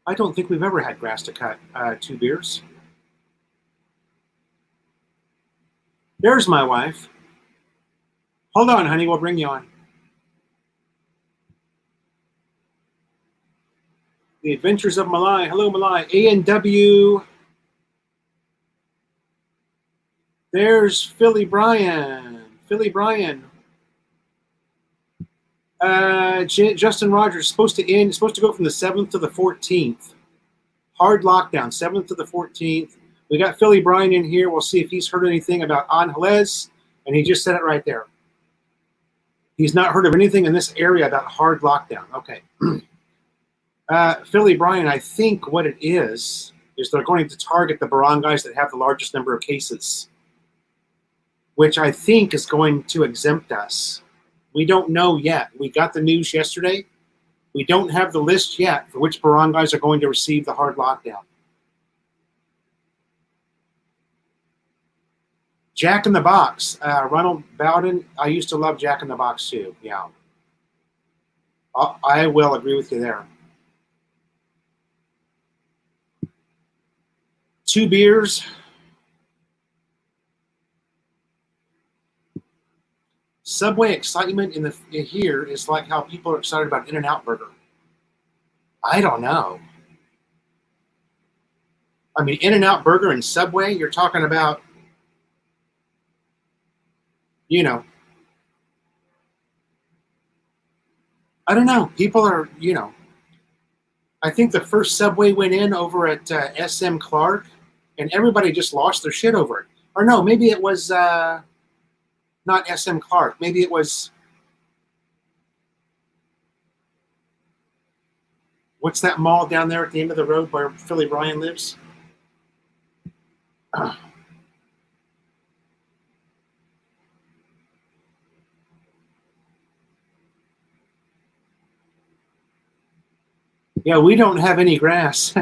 Speaker 1: I don't think we've ever had grass to cut 2 beers. There's my wife. Hold on, honey. We'll bring you on. The Adventures of Malai. Hello, Malai. A&W. There's Philly Bryan. Philly Bryan. Justin Rogers supposed to go from the 7th to the 14th. Hard lockdown, 7th to the 14th. We got Philly Bryan in here. We'll see if he's heard anything about Angeles, and he just said it right there. He's not heard of anything in this area about hard lockdown. Okay. Philly Bryan, I think what it is they're going to target the barangays that have the largest number of cases, which I think is going to exempt us. We don't know yet. We got the news yesterday. We don't have the list yet for which barangays are going to receive the hard lockdown. Jack in the Box. Ronald Bowden, I used to love Jack in the Box too. Yeah. I will agree with you there. 2 beers. Subway excitement in here is like how people are excited about In-N-Out Burger. I don't know. I mean, In-N-Out Burger and Subway, you're talking about, you know, I don't know. People are, you know, I think the first Subway went in over at SM Clark, and everybody just lost their shit over it. Or no, maybe it was not SM Clark. Maybe it was, what's that mall down there at the end of the road where Philly Bryan lives? Yeah, we don't have any grass.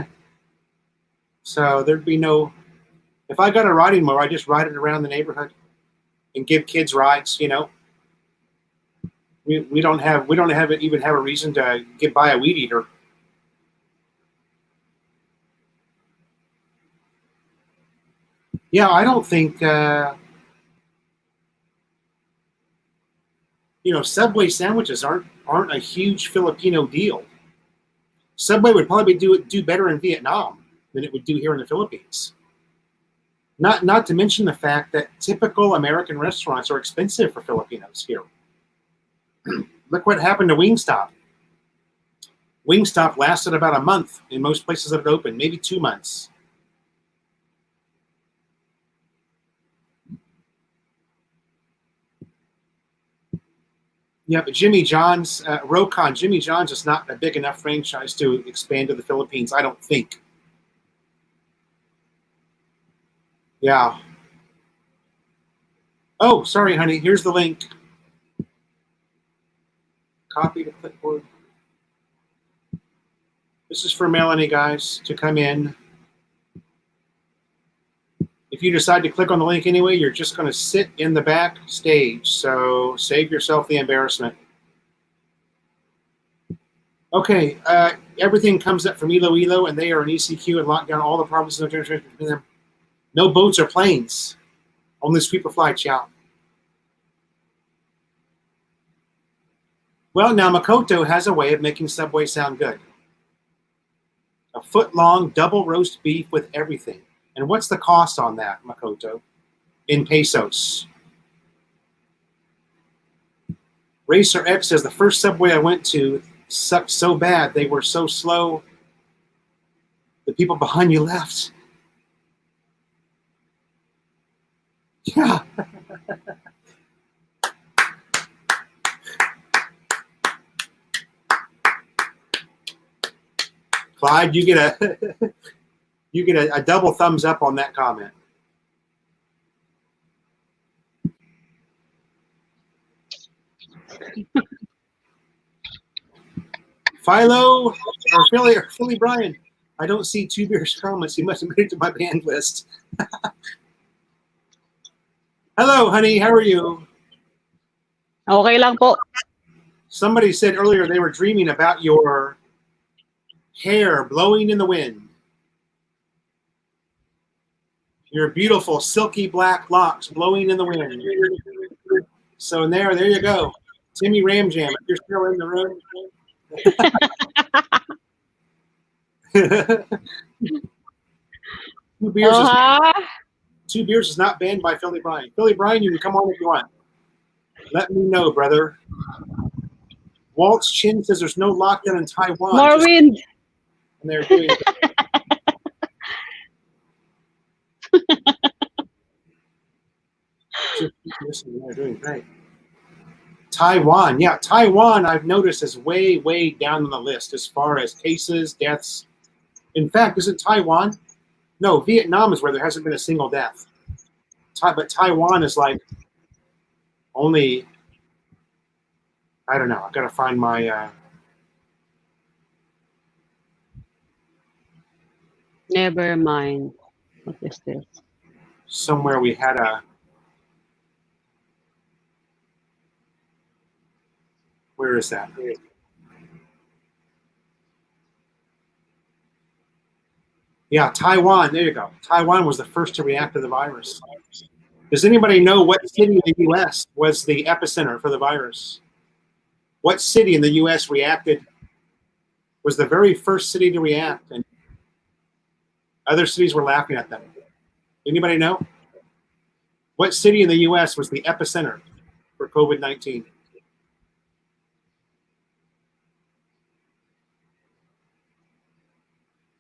Speaker 1: So there'd be no, if I got a riding mower, I just ride it around the neighborhood and give kids rides, you know. We don't even have a reason to get by a weed eater. Yeah, I don't think you know, Subway sandwiches aren't a huge Filipino deal. Subway would probably do better in Vietnam than it would do here in the Philippines. Not to mention the fact that typical American restaurants are expensive for Filipinos here. Look what happened to Wingstop. Wingstop lasted about a month in most places that it opened, maybe 2 months. Yeah, but Jimmy John's, Rokon, Jimmy John's is not a big enough franchise to expand to the Philippines, I don't think. Yeah. Oh, sorry, honey. Here's the link. Copy to clipboard. This is for Melanie, guys, to come in. If you decide to click on the link anyway, you're just going to sit in the back stage. So save yourself the embarrassment. Okay, everything comes up from Iloilo, and they are in ECQ and locked down all the provinces of them. No boats or planes. Only sweeper flights, yeah. Well, now Makoto has a way of making Subway sound good. A foot-long double roast beef with everything. And what's the cost on that, Makoto? In pesos. Racer X says, the first Subway I went to sucked so bad, they were so slow, the people behind you left. Yeah. Clyde, you get a double thumbs up on that comment. Philo or Philly Bryan. I don't see Two Beers comments. He must have made it to my banned list. Hello, honey. How are you?
Speaker 3: Okay lang po.
Speaker 1: Somebody said earlier they were dreaming about your hair blowing in the wind. Your beautiful silky black locks blowing in the wind. So there you go. Timmy Ramjam, if you're still in the room. two beers is Two beers is not banned by Philly Brian. Philly Brian, you can come on if you want. Let me know, brother. Walt's Chin says there's no lockdown in Taiwan.
Speaker 3: More wind.
Speaker 1: And they're doing they're doing great. Taiwan, yeah, Taiwan I've noticed is way, way down on the list as far as cases, deaths. In fact, is it Taiwan? No, Vietnam is where there hasn't been a single death. But Taiwan is like only, I don't know, I've got to find my...
Speaker 3: Never mind. What is this?
Speaker 1: Somewhere we had a... Where is that? Yeah, Taiwan. There you go. Taiwan was the first to react to the virus. Does anybody know what city in the U.S. was the epicenter for the virus? What city in the U.S. was the very first city to react, and other cities were laughing at them? Anybody know? What city in the U.S. was the epicenter for COVID-19?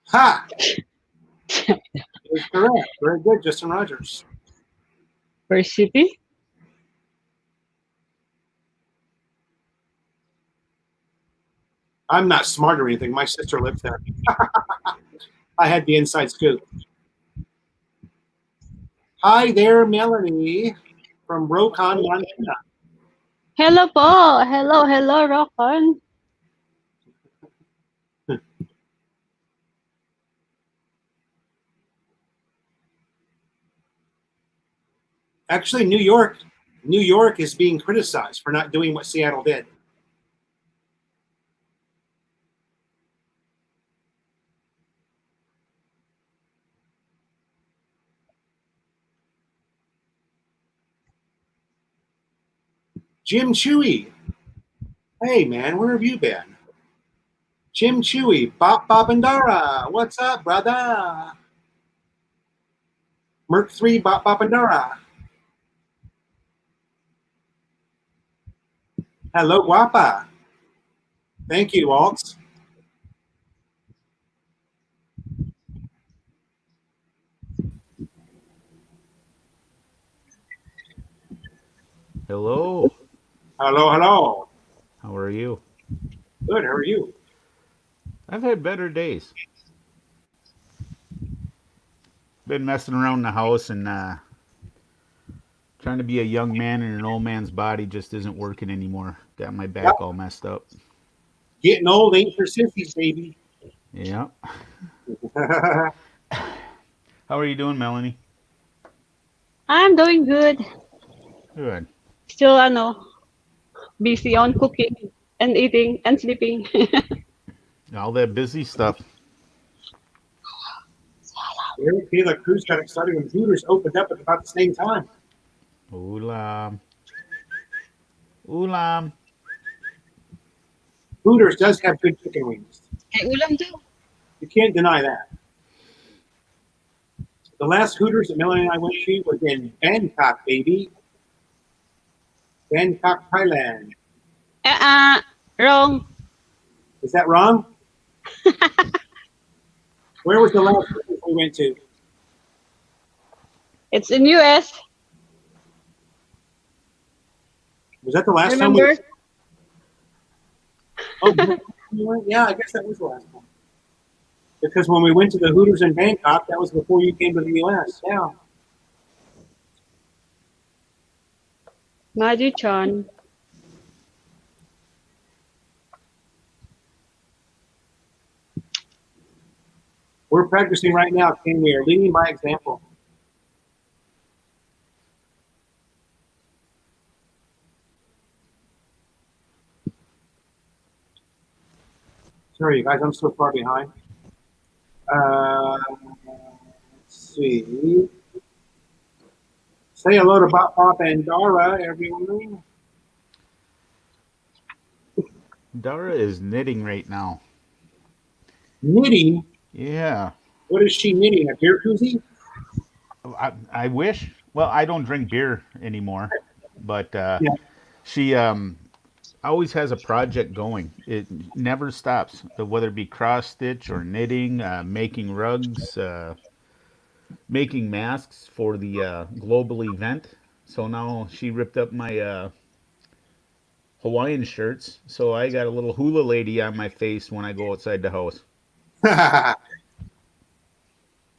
Speaker 1: Ha! It was correct. Very good, Justin Rogers.
Speaker 3: First city?
Speaker 1: I'm not smart or anything. My sister lived there. I had the inside scoop. Hi there, Melanie from Rokon, Montana.
Speaker 3: Hello po. Hello, Rokon.
Speaker 1: Actually, New York is being criticized for not doing what Seattle did. Jim Chewy. Hey, man, where have you been? Jim Chewy, Bop Babandara. What's up, brother? Merc 3, Bop Babandara. Hello, guapa. Thank you, Alt.
Speaker 4: Hello.
Speaker 1: Hello, hello.
Speaker 4: How are you?
Speaker 1: Good, how are you?
Speaker 4: I've had better days. Been messing around the house and trying to be a young man in an old man's body just isn't working anymore. Got my back all messed up.
Speaker 1: Getting old ain't for sissies, baby.
Speaker 4: Yeah. How are you doing, Melanie?
Speaker 3: I'm doing good.
Speaker 4: Good.
Speaker 3: Still, busy on cooking and eating and sleeping.
Speaker 4: All that busy stuff.
Speaker 1: Eric De La Cruz got excited when Hooters opened up at about the same time.
Speaker 4: Oolam. Oolam.
Speaker 1: Hooters does have good chicken wings.
Speaker 3: Hey, ulam too.
Speaker 1: You can't deny that. The last Hooters that Melanie and I went to was in Bangkok, baby. Bangkok, Thailand.
Speaker 3: Wrong.
Speaker 1: Is that wrong? Where was the last Hooters we went to?
Speaker 3: It's in US.
Speaker 1: Was that the last
Speaker 3: Remember?
Speaker 1: time yeah, I guess that was the last one. Because when we went to the Hooters in Bangkok, that was before you came to the U.S. Yeah.
Speaker 3: Maju-chan.
Speaker 1: We're practicing right now, King. We are leading by example. Sorry, you guys, I'm so far behind. Let's see. Say hello to Bop Bop and Dara, everyone.
Speaker 4: Dara is knitting right now.
Speaker 1: Knitting.
Speaker 4: Yeah.
Speaker 1: What is she knitting? A beer koozie?
Speaker 4: I wish. Well, I don't drink beer anymore, but
Speaker 1: Yeah.
Speaker 4: she always has a project going. It never stops. Whether it be cross stitch or knitting, making rugs, making masks for the global event. So now she ripped up my Hawaiian shirts, so I got a little hula lady on my face when I go outside the house.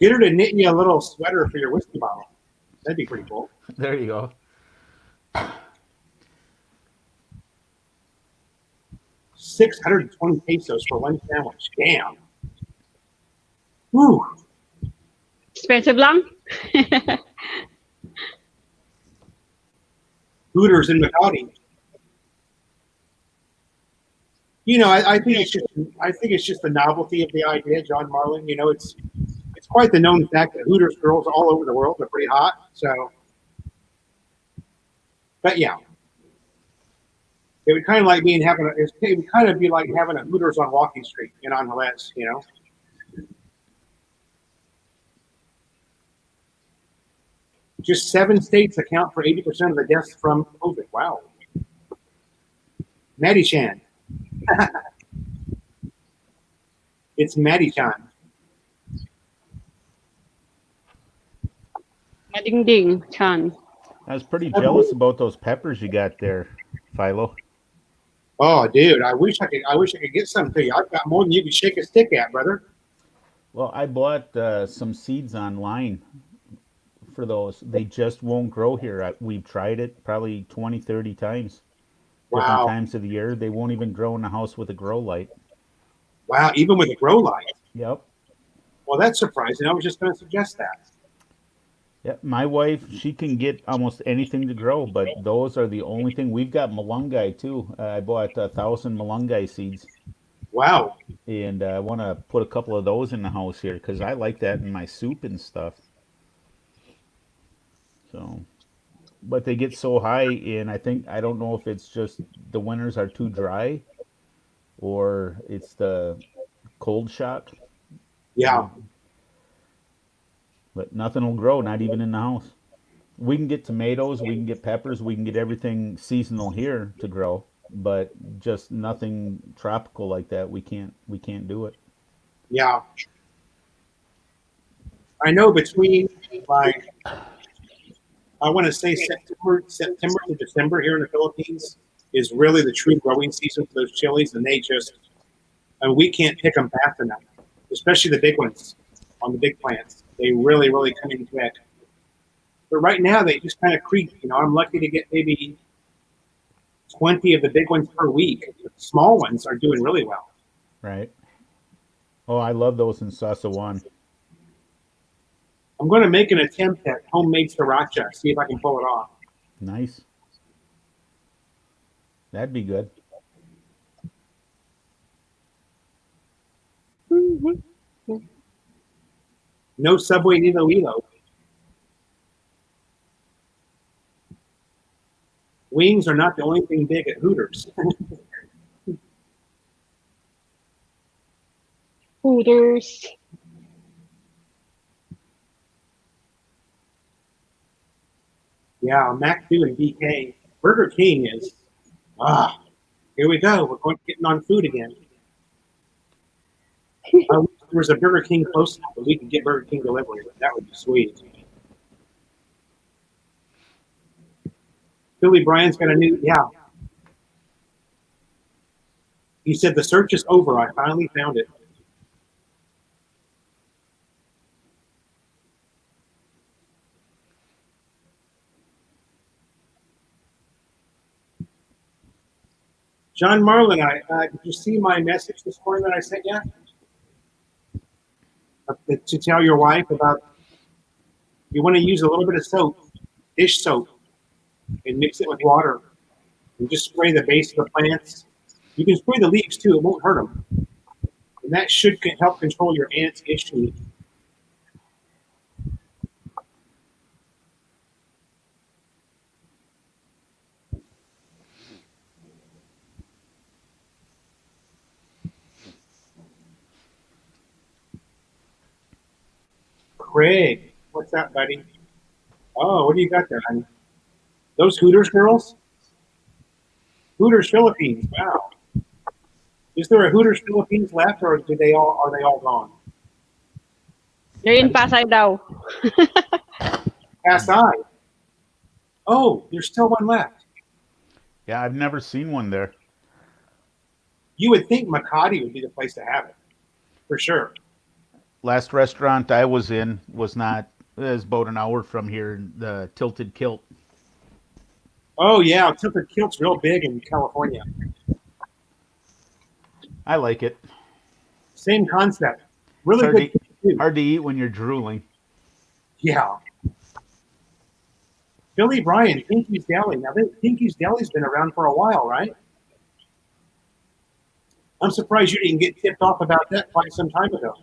Speaker 1: Get her to knit you a little sweater for your whiskey bottle. That'd be pretty cool.
Speaker 4: There you go.
Speaker 1: 620 pesos for one sandwich. Damn. Woo.
Speaker 3: Expensive lang?
Speaker 1: Hooters in Makati. You know, I think it's just the novelty of the idea, John Marlin. You know, it's quite the known fact that Hooters girls all over the world are pretty hot. So, but yeah, it would kind of like being having it would kind of be like having a Hooters on Walking Street in Angeles. You know. Just 7 states account for 80% of the deaths from COVID. Wow. Maddie Chan. It's Maddie Chan.
Speaker 3: Madingding, Chan.
Speaker 4: I was pretty jealous about those peppers you got there, Philo.
Speaker 1: Oh, dude, I wish I could get some to you. I've got more than you can shake a stick at, brother.
Speaker 4: Well, I bought some seeds online for those. They just won't grow here. We've tried it probably 20, 30 times. Different
Speaker 1: Wow.
Speaker 4: times of the year. They won't even grow in a house with a grow light.
Speaker 1: Wow, even with a grow light.
Speaker 4: Yep.
Speaker 1: Well, that's surprising. I was just going to suggest that.
Speaker 4: Yeah, my wife, she can get almost anything to grow, but those are the only thing. We've got malunggay too. I bought 1,000 malunggay seeds,
Speaker 1: Wow.
Speaker 4: and I want to put a couple of those in the house here because I like that in my soup and stuff. So, but they get so high, and I don't know if it's just the winters are too dry, or it's the cold shock.
Speaker 1: Yeah.
Speaker 4: But nothing will grow, not even in the house. We can get tomatoes, we can get peppers, we can get everything seasonal here to grow, but just nothing tropical like that. We can't do it.
Speaker 1: Yeah. I know between like I want to say September to December here in the Philippines is really the true growing season for those chilies, and we can't pick them fast enough, especially the big ones on the big plants. They really, really come in quick. But right now they just kind of creep. You know, I'm lucky to get maybe 20 of the big ones per week. The small ones are doing really well.
Speaker 4: Right. Oh, I love those in Sasawan.
Speaker 1: I'm going to make an attempt at homemade sriracha, see if I can pull it off.
Speaker 4: Nice. That'd be good.
Speaker 1: No Subway Nilo. Wings are not the only thing big at Hooters.
Speaker 3: Hooters.
Speaker 1: Yeah, McDo and BK. Burger King is, here we go. We're getting on food again. I wish there was a Burger King close enough that we could get Burger King delivery. That would be sweet. Billy Bryan's got a new, yeah. He said, the search is over. I finally found it. John Marlin, did you see my message this morning that I sent you? To tell your wife about, you want to use a little bit of soap, dish soap, and mix it with water. And just spray the base of the plants. You can spray the leaves too, it won't hurt them. and that should help control your aunt's issue. Craig, what's that, buddy? Oh, what do you got there, honey? Those Hooters girls? Hooters Philippines. Wow. Is there a Hooters Philippines left, or are they all gone?
Speaker 3: You're in Pasay daw.
Speaker 1: Pasay. Oh, there's still one left.
Speaker 4: Yeah, I've never seen one there.
Speaker 1: You would think Makati would be the place to have it, for sure.
Speaker 4: Last restaurant I was in was not. It was about an hour from here. The Tilted Kilt.
Speaker 1: Oh yeah, Tilted Kilt's real big in California.
Speaker 4: I like it.
Speaker 1: Same concept. Really
Speaker 4: Hard
Speaker 1: good
Speaker 4: to,
Speaker 1: food.
Speaker 4: hard to eat when you're drooling.
Speaker 1: Yeah. Billy Bryan, Pinky's Deli. Now, Pinky's Deli's been around for a while, right? I'm surprised you didn't get tipped off about that quite some time ago,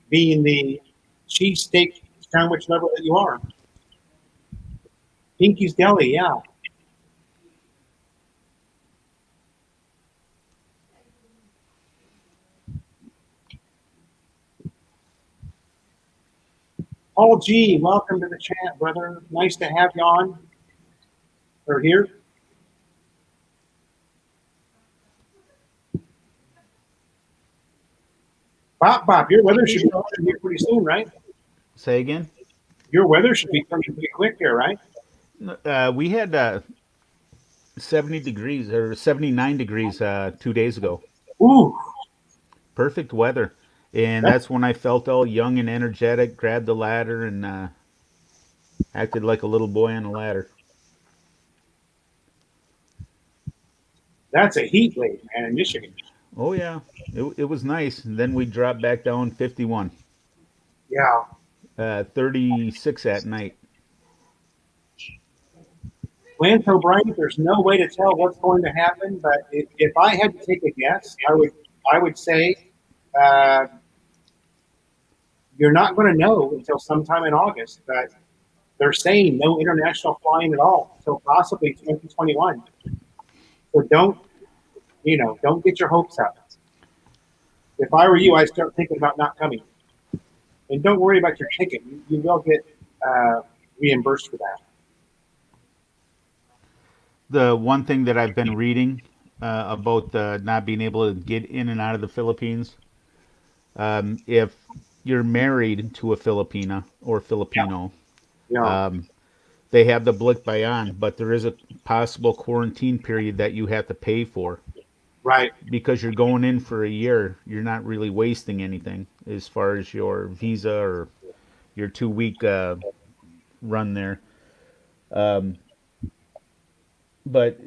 Speaker 1: being the cheesesteak sandwich lover that you are. Pinky's Deli, yeah. Paul G, welcome to the chat, brother. Nice to have you on. Or here. Bob, your weather should be coming here pretty soon, right?
Speaker 4: Say again?
Speaker 1: Your weather should be coming pretty quick here, right?
Speaker 4: We had 70 degrees or 79 degrees 2 days ago.
Speaker 1: Ooh,
Speaker 4: Perfect weather. And that's when I felt all young and energetic, grabbed the ladder, and acted like a little boy on a ladder.
Speaker 1: that's a heat wave, man, in Michigan.
Speaker 4: Oh, yeah. It was nice. And then we dropped back down 51,
Speaker 1: Yeah.
Speaker 4: 36 at night.
Speaker 1: Lance O'Brien, there's no way to tell what's going to happen, but if I had to take a guess, I would say you're not going to know until sometime in August. But they're saying no international flying at all until possibly 2021. So don't get your hopes up. If I were you, I'd start thinking about not coming. And don't worry about your ticket. You will get reimbursed for that.
Speaker 4: The one thing that I've been reading about not being able to get in and out of the Philippines, if you're married to a Filipina or Filipino,
Speaker 1: Yeah.
Speaker 4: they have the Blick Bayan, but there is a possible quarantine period that you have to pay for.
Speaker 1: Right.
Speaker 4: Because you're going in for a year, you're not really wasting anything as far as your visa or your 2 week run there. But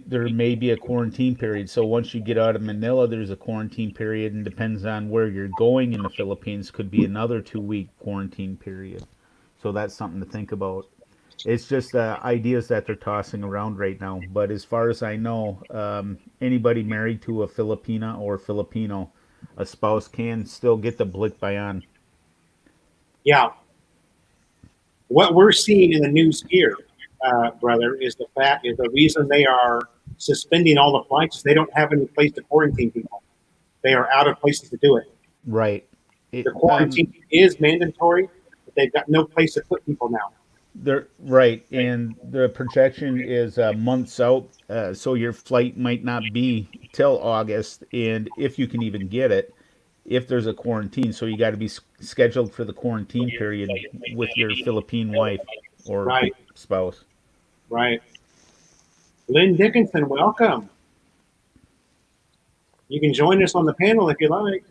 Speaker 4: there may be a quarantine period. So once you get out of Manila, there's a quarantine period, and depends on where you're going in the Philippines, could be another 2 week quarantine period. So that's something to think about. It's just ideas that they're tossing around right now. But as far as I know, anybody married to a Filipina or Filipino, a spouse can still get the Blick Bayan.
Speaker 1: Yeah. What we're seeing in the news here, brother, is the reason they are suspending all the flights is they don't have any place to quarantine people. They are out of places to do it.
Speaker 4: Right.
Speaker 1: The quarantine is mandatory, but they've got no place to put people now.
Speaker 4: They're right, and the projection is months out, so your flight might not be till August, and if you can even get it, if there's a quarantine, so you got to be scheduled for the quarantine period with your Philippine wife or
Speaker 1: Right.
Speaker 4: spouse.
Speaker 1: Right. Lynn Dickinson, welcome. You can join us on the panel if you like.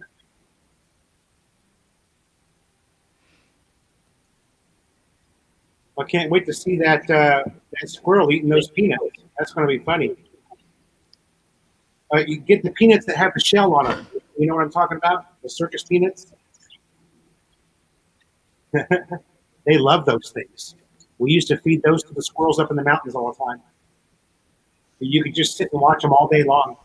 Speaker 1: I can't wait to see that squirrel eating those peanuts. That's going to be funny. You get the peanuts that have the shell on them. You know what I'm talking about? The circus peanuts. They love those things. We used to feed those to the squirrels up in the mountains all the time. You could just sit and watch them all day long.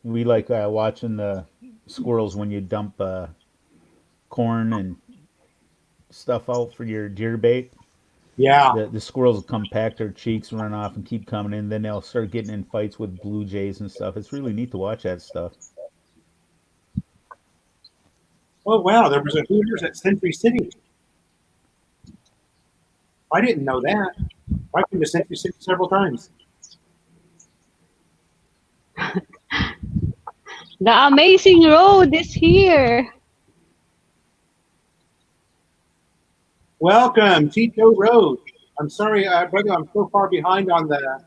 Speaker 4: We like watching the squirrels when you dump corn and stuff out for your deer bait.
Speaker 1: Yeah.
Speaker 4: The squirrels will come pack their cheeks, run off, and keep coming in. Then they'll start getting in fights with blue jays and stuff. It's really neat to watch that stuff.
Speaker 1: Oh wow, there was a Hooters at Century City. I didn't know that. I've been to Century City several times.
Speaker 3: The amazing road is here.
Speaker 1: Welcome, Tito Road. I'm sorry, brother, I'm so far behind on the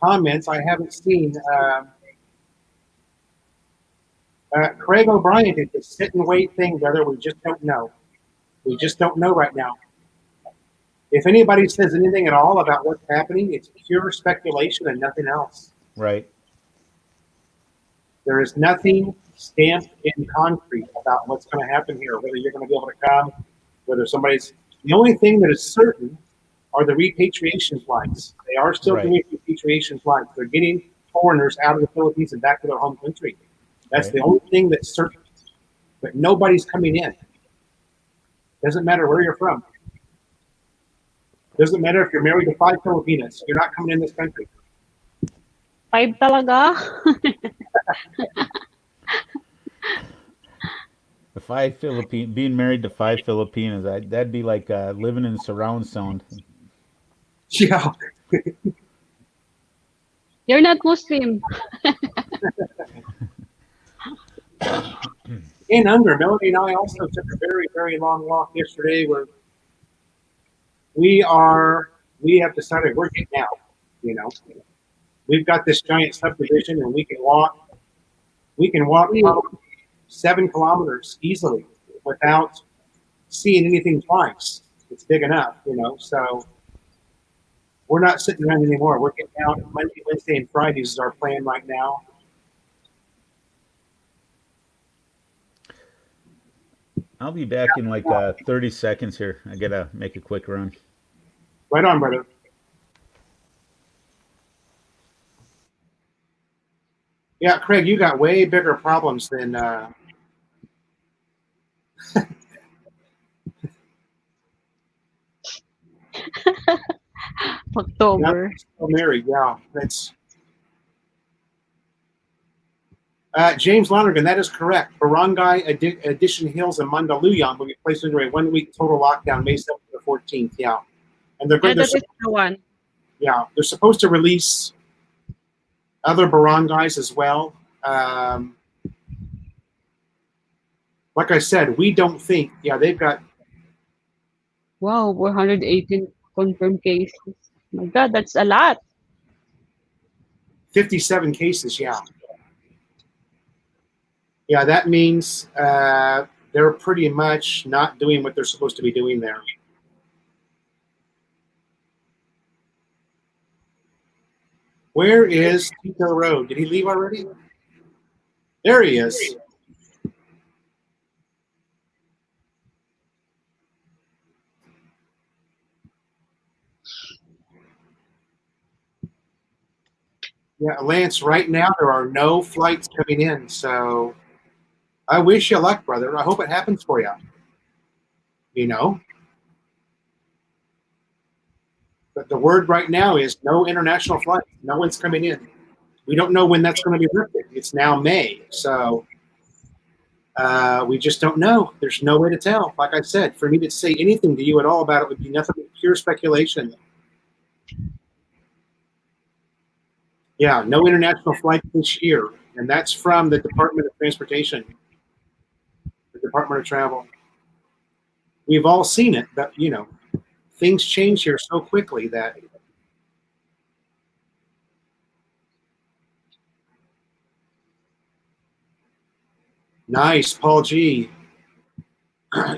Speaker 1: comments. I haven't seen. Craig O'Brien did the sit and wait thing, brother. We just don't know. We just don't know right now. If anybody says anything at all about what's happening, it's pure speculation and nothing else.
Speaker 4: Right.
Speaker 1: There is nothing stamped in concrete about what's going to happen here, whether you're going to be able to come, whether somebody's. The only thing that is certain are the repatriation flights. They are still doing repatriation flights. They're getting foreigners out of the Philippines and back to their home country. That's the only thing that's certain. But nobody's coming in. Doesn't matter where you're from. Doesn't matter if you're married to 5 Filipinas. You're not coming in this country.
Speaker 3: 5 talaga.
Speaker 4: Being married to 5 Filipinas, that'd be like living in surround sound.
Speaker 1: Yeah.
Speaker 3: You're not Muslim.
Speaker 1: In under, Melody and I also took a very, very long walk yesterday where we have decided we're getting out, you know. We've got this giant subdivision and we can walk probably 7 kilometers easily without seeing anything twice. It's big enough, you know, so we're not sitting around anymore. We're getting out Monday, Wednesday, and Fridays is our plan right now.
Speaker 4: I'll be back in like 30 seconds here. I gotta make a quick run.
Speaker 1: Right on, brother. Yeah, Craig, you got way bigger problems than
Speaker 3: October.
Speaker 1: still married. Yeah, that's James Lonergan. That is correct. Barangay Addition Hills and Mandaluyong will be placed under a 1-week total lockdown, May 7th to the 14th. Yeah, and
Speaker 3: Yeah, that is the one.
Speaker 1: yeah, they're supposed to release other barangays as well. Like I said, we don't think. Yeah, they've got
Speaker 3: Wow, 418 confirmed cases. My God, that's a lot.
Speaker 1: 57 cases. Yeah, yeah. That means they're pretty much not doing what they're supposed to be doing there. Where is Tito Road? Did he leave already? There he is. Yeah, Lance, right now there are no flights coming in, so I wish you luck, brother. I hope it happens for you. You know? But the word right now is no international flights. No one's coming in. We don't know when that's going to be lifted. It's now May, so we just don't know. There's no way to tell. Like I said, for me to say anything to you at all about it would be nothing but pure speculation. Yeah, no international flight this year, and that's from the Department of Transportation, the Department of Travel. We've all seen it, but you know, things change here so quickly that. Nice, Paul G.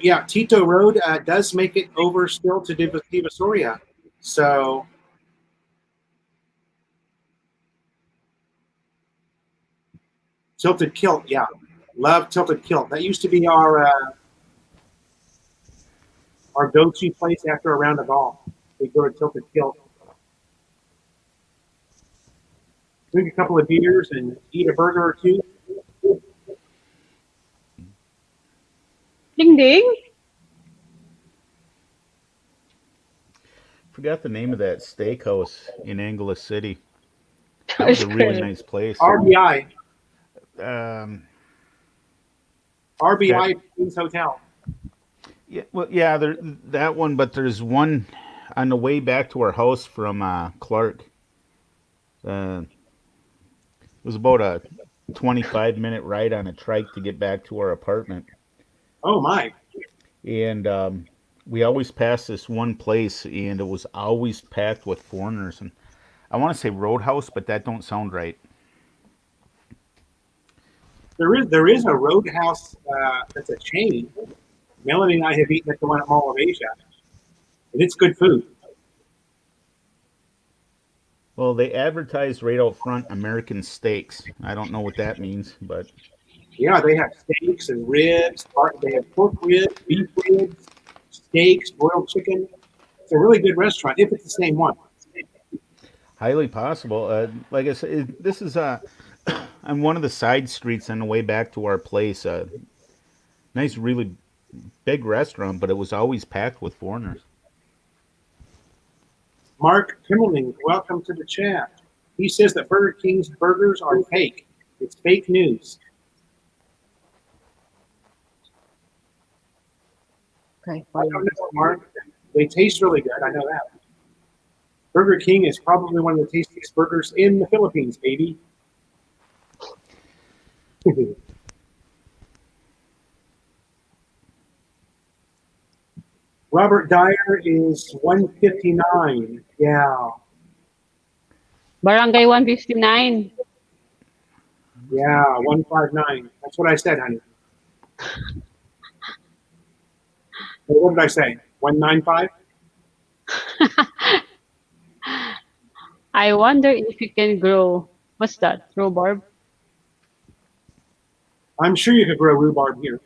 Speaker 1: Yeah, Tito Road does make it over still to Divisoria, so. Tilted Kilt, yeah. Love Tilted Kilt. That used to be our go-to place after a round of golf. We go to Tilted Kilt. drink a couple of beers, and eat a burger or two.
Speaker 3: Ding ding.
Speaker 4: Forgot the name of that steakhouse in Angeles City. That was a really
Speaker 3: Square.
Speaker 4: nice place.
Speaker 1: RBI,
Speaker 4: Um, forgot.
Speaker 1: RBI Queens Hotel.
Speaker 4: Yeah, well, yeah, that one, but there's one on the way back to our house from Clark. Uh, it was about a 25-minute ride on a trike to get back to our apartment,
Speaker 1: Oh my!
Speaker 4: and we always passed this one place, and it was always packed with foreigners. And I want to say Roadhouse, but that don't sound right.
Speaker 1: There is a Roadhouse that's a chain. Melanie and I have eaten at the one at Mall of Asia, and it's good food.
Speaker 4: Well, they advertise right out front American steaks. I don't know what that means, but
Speaker 1: Yeah, they have steaks and ribs. They have pork ribs, beef ribs, steaks, broiled chicken. It's a really good restaurant if it's the same one.
Speaker 4: highly possible. Like I said, this is on one of the side streets on the way back to our place. Nice, really big restaurant, but it was always packed with foreigners.
Speaker 1: Mark Kimmelling, welcome to the chat. He says that Burger King's burgers are fake. It's fake news.
Speaker 3: Okay,
Speaker 1: I don't
Speaker 3: fine.
Speaker 1: know, Mark. They taste really good. I know that. Burger King is probably one of the tastiest burgers in the Philippines, baby. Robert Dyer is 159. Yeah,
Speaker 3: Barangay 159.
Speaker 1: yeah, 159. That's what I said, honey. What did I say? 195?
Speaker 3: I wonder if you can grow. What's that? Rhubarb?
Speaker 1: I'm sure you could grow rhubarb here.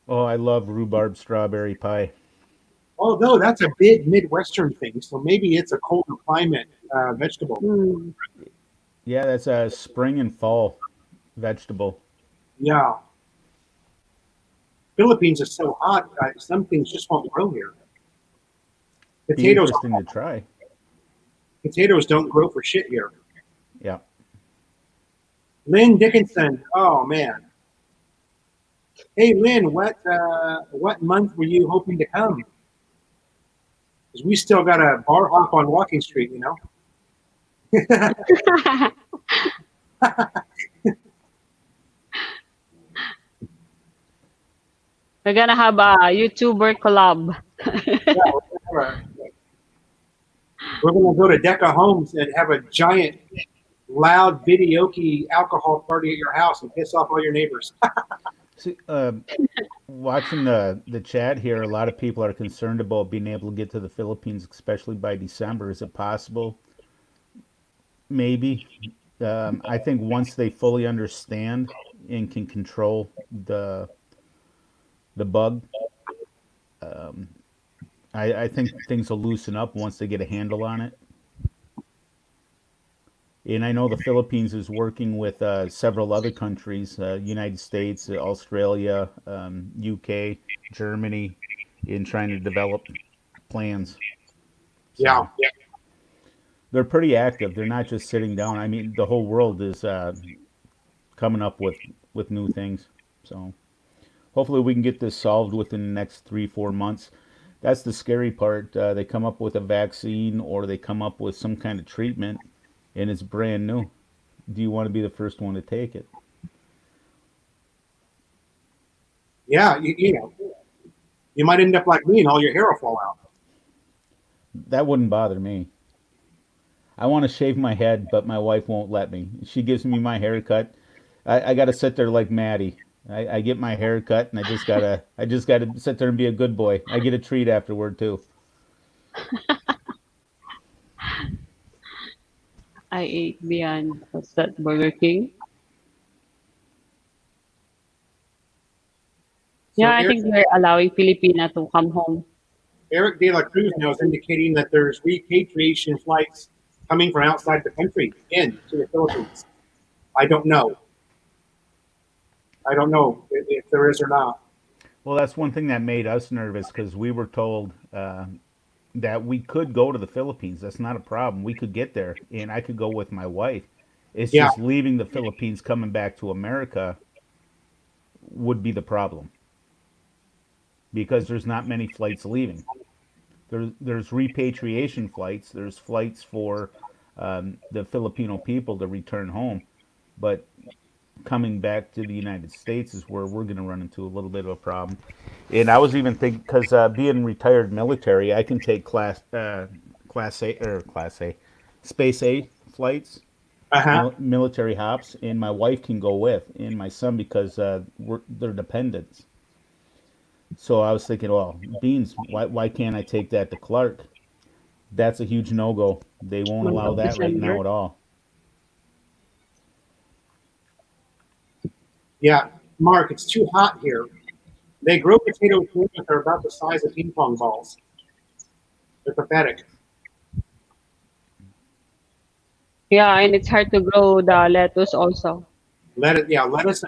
Speaker 4: Oh, I love rhubarb strawberry pie.
Speaker 1: Although that's a big Midwestern thing, so maybe it's a colder climate vegetable.
Speaker 3: Hmm.
Speaker 4: Yeah, that's a spring and fall vegetable.
Speaker 1: Yeah. Philippines is so hot, some things just won't grow here.
Speaker 4: Be
Speaker 1: Potatoes,
Speaker 4: interesting to try.
Speaker 1: potatoes don't grow for shit here.
Speaker 4: Yeah.
Speaker 1: Lynn Dickinson, oh man. Hey Lynn, what month were you hoping to come? Because we still got a bar hop on Walking Street, you know.
Speaker 3: We're gonna have a YouTuber collab.
Speaker 1: Yeah, we're gonna go to Decca Homes and have a giant, loud videoke alcohol party at your house and piss off all your neighbors.
Speaker 4: See, watching the chat here, a lot of people are concerned about being able to get to the Philippines, especially by December. Is it possible? Maybe. I think once they fully understand and can control the bug, I think things will loosen up once they get a handle on it. And I know the Philippines is working with several other countries, United States, Australia, UK, Germany, in trying to develop plans.
Speaker 1: Yeah,
Speaker 4: So they're pretty active. They're not just sitting down. I mean, the whole world is coming up with new things. So hopefully we can get this solved within the next 3 4 months. That's the scary part. They come up with a vaccine or they come up with some kind of treatment, and it's brand new. Do you want to be the first one to take it?
Speaker 1: yeah. You know, you might end up like me and all your hair will fall out.
Speaker 4: That wouldn't bother me. I want to shave my head, but my wife won't let me. She gives me my haircut. I got to sit there like Maddie. I get my hair cut, and I just gotta sit there and be a good boy. I get a treat afterward too.
Speaker 3: I ate beyond what's that Burger King?
Speaker 1: So
Speaker 3: Yeah, I think they're allowing Filipina to come home.
Speaker 1: Eric De La Cruz now is indicating that there's repatriation flights coming from outside the country into the Philippines. I don't know. I don't know if there is or not.
Speaker 4: Well, that's one thing that made us nervous because we were told that we could go to the Philippines. That's not a problem. We could get there, and I could go with my wife. It's
Speaker 1: Yeah,
Speaker 4: just leaving the Philippines, coming back to America would be the problem because there's not many flights leaving. There's repatriation flights. There's flights for the Filipino people to return home, but coming back to the United States is where we're going to run into a little bit of a problem. And I was even thinking because being retired military, I can take class A, space A flights,
Speaker 1: uh huh.
Speaker 4: military hops, and my wife can go with, and my son because they're dependents. So I was thinking, well, beans, why can't I take that to Clark? That's a huge no go. They won't
Speaker 3: Month
Speaker 4: allow
Speaker 3: of
Speaker 4: that right
Speaker 3: December.
Speaker 4: now at all.
Speaker 1: Yeah, Mark, it's too hot here. They grow potatoes here, but they're about the size of ping pong balls. They're pathetic.
Speaker 3: Yeah, and it's hard to grow the lettuce also.
Speaker 1: Lettuce.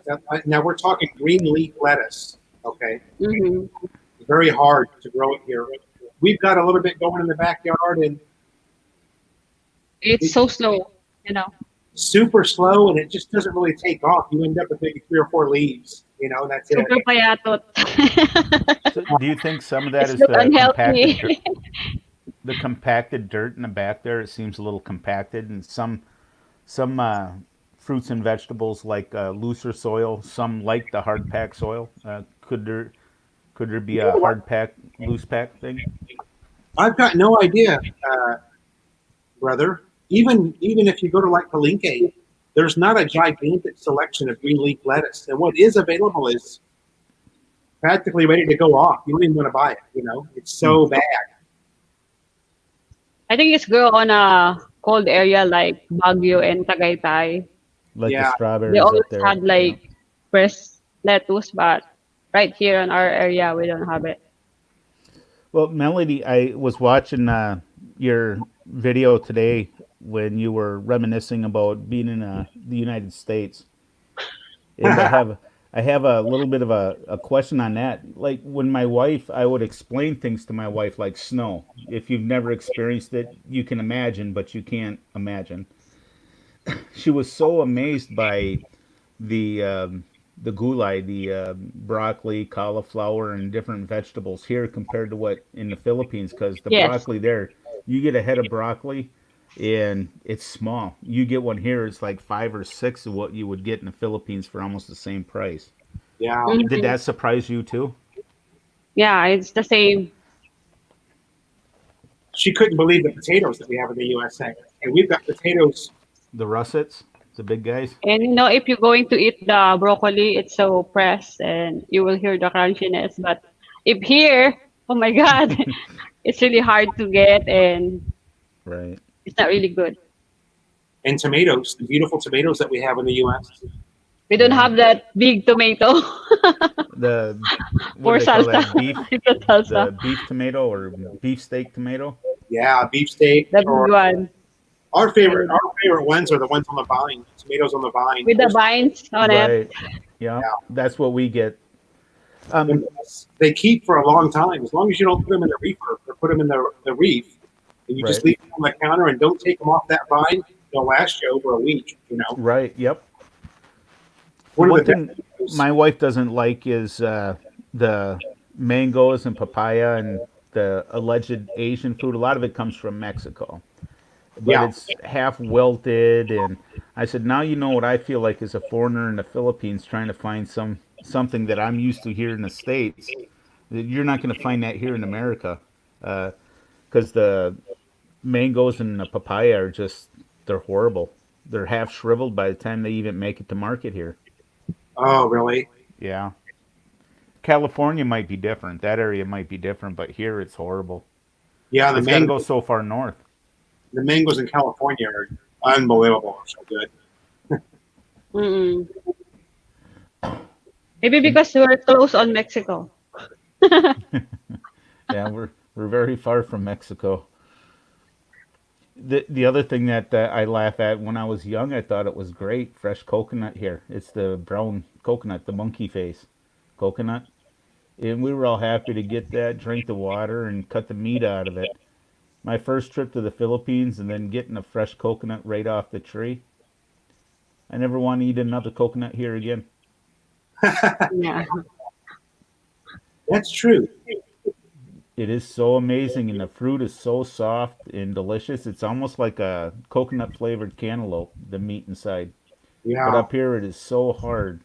Speaker 1: Now we're talking green leaf lettuce. Okay,
Speaker 3: Mm-hmm.
Speaker 1: very hard to grow it here. We've got a little bit going in the backyard, and
Speaker 3: It's
Speaker 1: it's
Speaker 3: so slow, you know.
Speaker 1: super slow, and it just doesn't really take off. You end up with maybe 3 or 4 leaves. That's it.
Speaker 3: Super payatot.
Speaker 4: So do you think some of that
Speaker 3: It's
Speaker 4: is
Speaker 3: look
Speaker 4: the compacted
Speaker 3: unhealthy.
Speaker 4: the compacted dirt in the back there? It seems a little compacted, and some fruits and vegetables like looser soil. Some like the hard pack soil. Could there be
Speaker 1: You
Speaker 4: a
Speaker 1: know what?
Speaker 4: hard pack loose pack thing?
Speaker 1: I've got no idea, brother. Even if you go to like Palenque, there's not a gigantic selection of green leaf lettuce, and what is available is practically ready to go off. You don't even want to buy it. It's
Speaker 4: Hmm.
Speaker 1: so bad.
Speaker 3: I think it's grow on a cold area like Baguio and Tagaytay.
Speaker 4: Like the
Speaker 1: Yeah,
Speaker 3: They
Speaker 4: strawberries up
Speaker 3: always
Speaker 4: there.
Speaker 3: had
Speaker 4: Yeah.
Speaker 3: like fresh lettuce, but right here in our area we don't have it.
Speaker 4: Well, Melody, I was watching your video today when you were reminiscing about being in the United States, and I have a little bit of a question on that. Like when my wife, I would explain things to my wife like snow. If you've never experienced it, you can imagine, but you can't imagine. She was so amazed by the gulay, the broccoli, cauliflower, and different vegetables here compared to what in the Philippines. Because the
Speaker 3: Yes.
Speaker 4: broccoli there, you get a head of broccoli, and it's small. You get one here, it's like 5 or 6 of what you would get in the Philippines for almost the same price.
Speaker 1: yeah.
Speaker 4: Did
Speaker 3: Hmm.
Speaker 4: that surprise you too?
Speaker 3: Yeah, it's the same.
Speaker 1: She couldn't believe the potatoes that we have in the USA, and we've got potatoes.
Speaker 4: The russets, the big guys.
Speaker 3: And if you're going to eat the broccoli, it's so pressed and you will hear the crunchiness. But if here, oh my God, it's really hard to get and
Speaker 4: Right.
Speaker 3: it's not really good.
Speaker 1: And tomatoes, the beautiful tomatoes that we have in the U.S.
Speaker 3: We don't
Speaker 4: Yeah.
Speaker 3: have that big tomato
Speaker 4: The what do
Speaker 3: for
Speaker 4: they call
Speaker 3: salsa.
Speaker 4: that? Beef,
Speaker 3: It's a salsa.
Speaker 4: the beef tomato or beefsteak tomato.
Speaker 1: Yeah, beefsteak,
Speaker 3: The big
Speaker 1: or
Speaker 3: one.
Speaker 1: our favorite.
Speaker 3: And
Speaker 1: Our favorite ones are the ones on the vine. Tomatoes on the vine.
Speaker 3: with the
Speaker 1: Those,
Speaker 3: vines on it.
Speaker 4: Right. Yeah.
Speaker 1: yeah,
Speaker 4: That's what we get.
Speaker 1: and
Speaker 4: Um,
Speaker 1: they keep for a long time as long as you don't put them in the reefer or put them in the reef, and you just
Speaker 4: right.
Speaker 1: leave them on the counter and don't take them off that vine. They'll last you over a week.
Speaker 4: Right. Yep. The
Speaker 1: One of
Speaker 4: one
Speaker 1: the best.
Speaker 4: thing my wife doesn't like is the mangoes and papaya and the alleged Asian food. A lot of it comes from Mexico, but
Speaker 1: Yeah,
Speaker 4: it's half wilted. And I said, now you know what I feel like as a foreigner in the Philippines trying to find something that I'm used to here in the States. You're not going to find that here in America because the mangoes and the papaya are just they're horrible. They're half shriveled by the time they even make it to market here.
Speaker 1: oh, really?
Speaker 4: Yeah. California might be different. That area might be different, but here it's horrible.
Speaker 1: Yeah,
Speaker 4: It's got to go so far north.
Speaker 1: the mangoes in California are unbelievable. They're so good.
Speaker 3: Mm-mm. Maybe
Speaker 4: And
Speaker 3: because we're close on Mexico.
Speaker 4: yeah, we're very far from Mexico. The other thing that I laugh at, when I was young, I thought it was great. Fresh coconut here. It's the brown coconut, the monkey face coconut. And we were all happy to get that, drink the water, and cut the meat out of it. My first trip to the Philippines and then getting a fresh coconut right off the tree. I never want to eat another coconut here again.
Speaker 3: Yeah.
Speaker 1: That's true.
Speaker 4: It is so amazing, and the fruit is so soft and delicious. It's almost like a coconut flavored cantaloupe, the meat inside. But
Speaker 1: Yeah.
Speaker 4: up here, it is so hard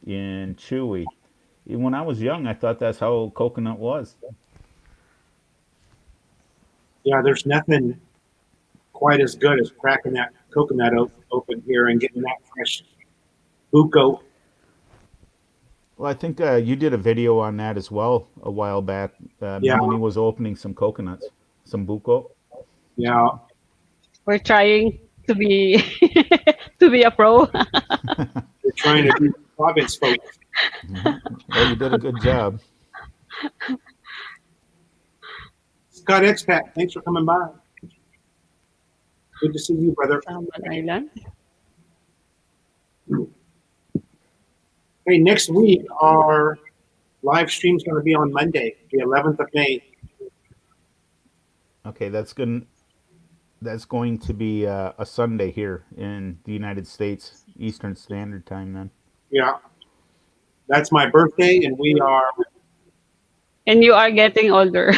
Speaker 4: and chewy. And when I was young, I thought that's how coconut was.
Speaker 1: Yeah, there's nothing quite as good as cracking that coconut open here and getting that fresh buco.
Speaker 4: Well, I think you did a video on that as well a while back.
Speaker 1: Yeah,
Speaker 4: Melanie was opening some coconuts, some buko.
Speaker 1: yeah.
Speaker 3: We're trying to be to be a pro.
Speaker 1: We're trying to be province folks.
Speaker 4: Well, you did a good job.
Speaker 1: Scott Expat, thanks for coming by. Good to see you, brother.
Speaker 3: Salmon Island.
Speaker 1: Hey, next week our live stream's going to be on Monday, the 11th of May.
Speaker 4: Okay, that's good. That's going to be a Sunday here in the United States, Eastern Standard Time. Then.
Speaker 1: Yeah, that's my birthday, and we are.
Speaker 3: And you are getting older.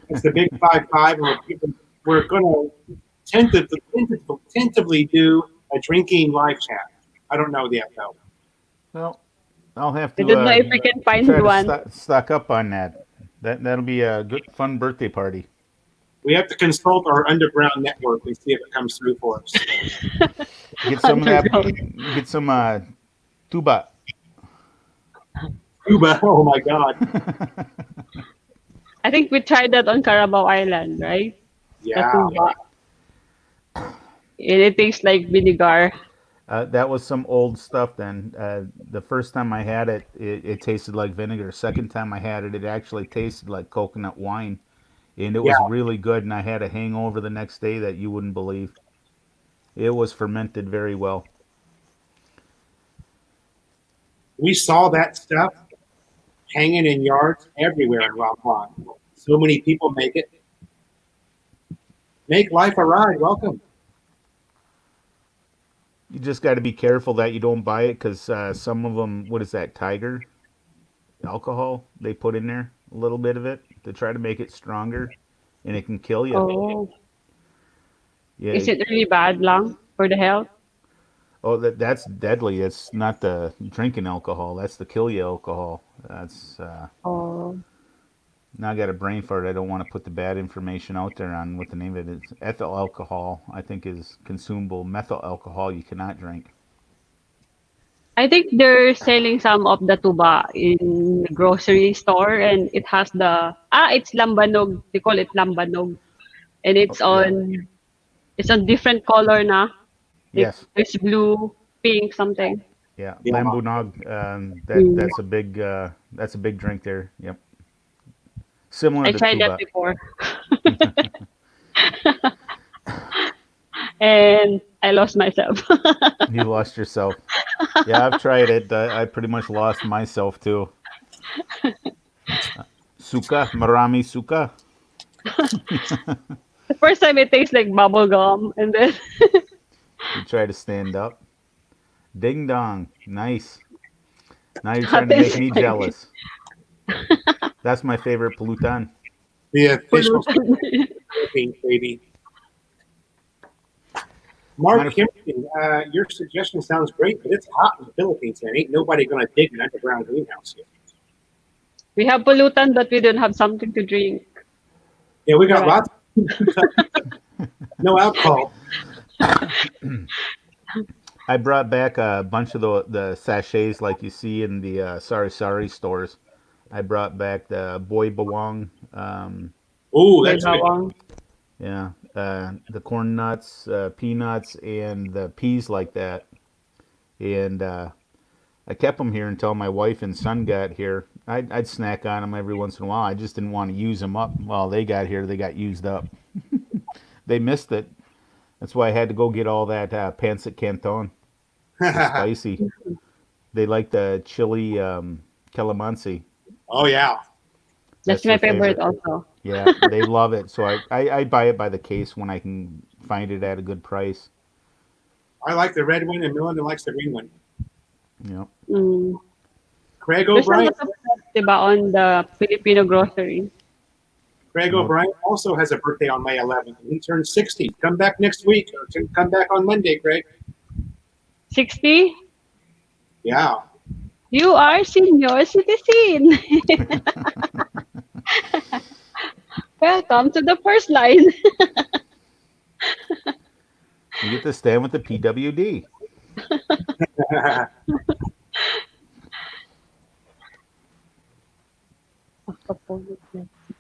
Speaker 1: It's the big 5-5, and we're going to tentatively do a drinking live chat. I don't know yet, though.
Speaker 4: Well, I'll have
Speaker 3: I
Speaker 4: to
Speaker 3: don't know if we can find
Speaker 4: try to
Speaker 3: one.
Speaker 4: stock up on that. That'll be a good, fun birthday party.
Speaker 1: We have to consult our underground network and see if it comes through for us.
Speaker 4: Get some of that. Get some tuba.
Speaker 1: Cuba, oh my God.
Speaker 3: I think we tried that on Carabao Island, right? The
Speaker 1: Yeah.
Speaker 3: tuba. And it tastes like vinegar.
Speaker 4: That was some old stuff then. The first time I had it, it tasted like vinegar. Second time I had it, it actually tasted like coconut wine. And it was
Speaker 1: Yeah.
Speaker 4: really good, and I had a hangover the next day that you wouldn't believe. It was fermented very well.
Speaker 1: We saw that stuff hanging in yards everywhere in Rockland. So many people make it. Make life a ride. Welcome.
Speaker 4: You just got to be careful that you don't buy it because some of them, what is that, tiger alcohol? They put in there a little bit of it to try to make it stronger, and it can kill you.
Speaker 3: Oh,
Speaker 4: Yeah.
Speaker 3: is it really bad lang for the health?
Speaker 4: Oh, that's deadly. It's not the drinking alcohol. That's the kill you alcohol. That's
Speaker 3: Oh,
Speaker 4: now I got a brain fart. I don't want to put the bad information out there on what the name of it is. Ethyl alcohol, I think, is consumable. Methyl alcohol you cannot drink.
Speaker 3: I think they're selling some of the tuba in the grocery store, and it has it's lambanog. They call it lambanog, and
Speaker 4: Oh, yeah.
Speaker 3: it's on different color na. Like
Speaker 4: Yes.
Speaker 3: there's blue, pink, something.
Speaker 4: Yeah.
Speaker 1: Yeah.
Speaker 4: Lambunog.
Speaker 3: Mm.
Speaker 4: That's a big drink there. Yep. Similar
Speaker 3: I
Speaker 4: to
Speaker 3: tried that
Speaker 4: tuba.
Speaker 3: before, and I lost myself.
Speaker 4: You lost yourself. Yeah, I've tried it. I pretty much lost myself too. Suka, marami suka.
Speaker 3: The first time it tastes like bubble gum, and then
Speaker 4: You try to stand up. Ding dong. Nice. Now you're trying to
Speaker 3: tastes
Speaker 4: make me
Speaker 3: like
Speaker 4: jealous. That's my favorite pollutant.
Speaker 1: The official
Speaker 3: pollutant.
Speaker 1: Philippines, baby.
Speaker 4: Matter
Speaker 1: Mark
Speaker 4: of-
Speaker 1: Kimberly, your suggestion sounds great, but it's hot in the Philippines, man. Ain't nobody going to dig an underground greenhouse here.
Speaker 3: We have pollutant, but we don't have something to drink.
Speaker 1: Yeah, we got
Speaker 3: Right.
Speaker 1: lots. No alcohol.
Speaker 4: I brought back a bunch of the sachets like you see in the Sari Sari stores. I brought back the Boy Bawang,
Speaker 1: Ooh,
Speaker 3: May
Speaker 1: that's good.
Speaker 3: bawang.
Speaker 4: yeah, the corn nuts, peanuts, and the peas like that. And I kept them here until my wife and son got here. I'd snack on them every once in a while. I just didn't want to use them up. While they got here, they got used up. They missed it. That's why I had to go get all that pancit canton. The spicy. They like the chili calamansi.
Speaker 1: Oh yeah.
Speaker 3: That's
Speaker 4: That's
Speaker 3: my
Speaker 4: their
Speaker 3: favorite
Speaker 4: favorite.
Speaker 3: also.
Speaker 4: Yeah, they love it. So I buy it by the case when I can find it at a good price.
Speaker 1: I like the red one, and Melinda likes the green one.
Speaker 4: You know.
Speaker 3: Mm.
Speaker 1: Craig
Speaker 3: There's a
Speaker 1: O'Brien.
Speaker 3: lot of stuff, diba, on the Filipino grocery.
Speaker 1: Craig
Speaker 4: No,
Speaker 1: O'Brien also has a birthday on May 11th, and he turns 60. Come back next week, or come back on Monday, Craig.
Speaker 3: 60?
Speaker 1: Yeah.
Speaker 3: You are senior citizen. Welcome to the first line.
Speaker 4: you get to stand with the PWD.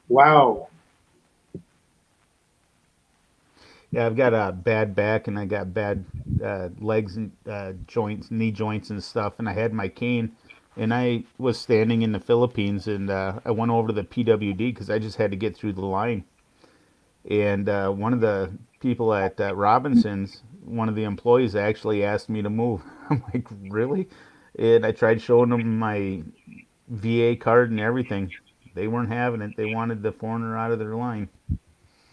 Speaker 1: Wow.
Speaker 4: Yeah, I've got a bad back and I got bad legs and joints, knee joints and stuff. And I had my cane, and I was standing in the Philippines, and I went over to the PWD because I just had to get through the line. And one of the people at Robinson's, one of the employees actually asked me to move. I'm like, really? And I tried showing them my VA card and everything. They weren't having it. They wanted the foreigner out of their line.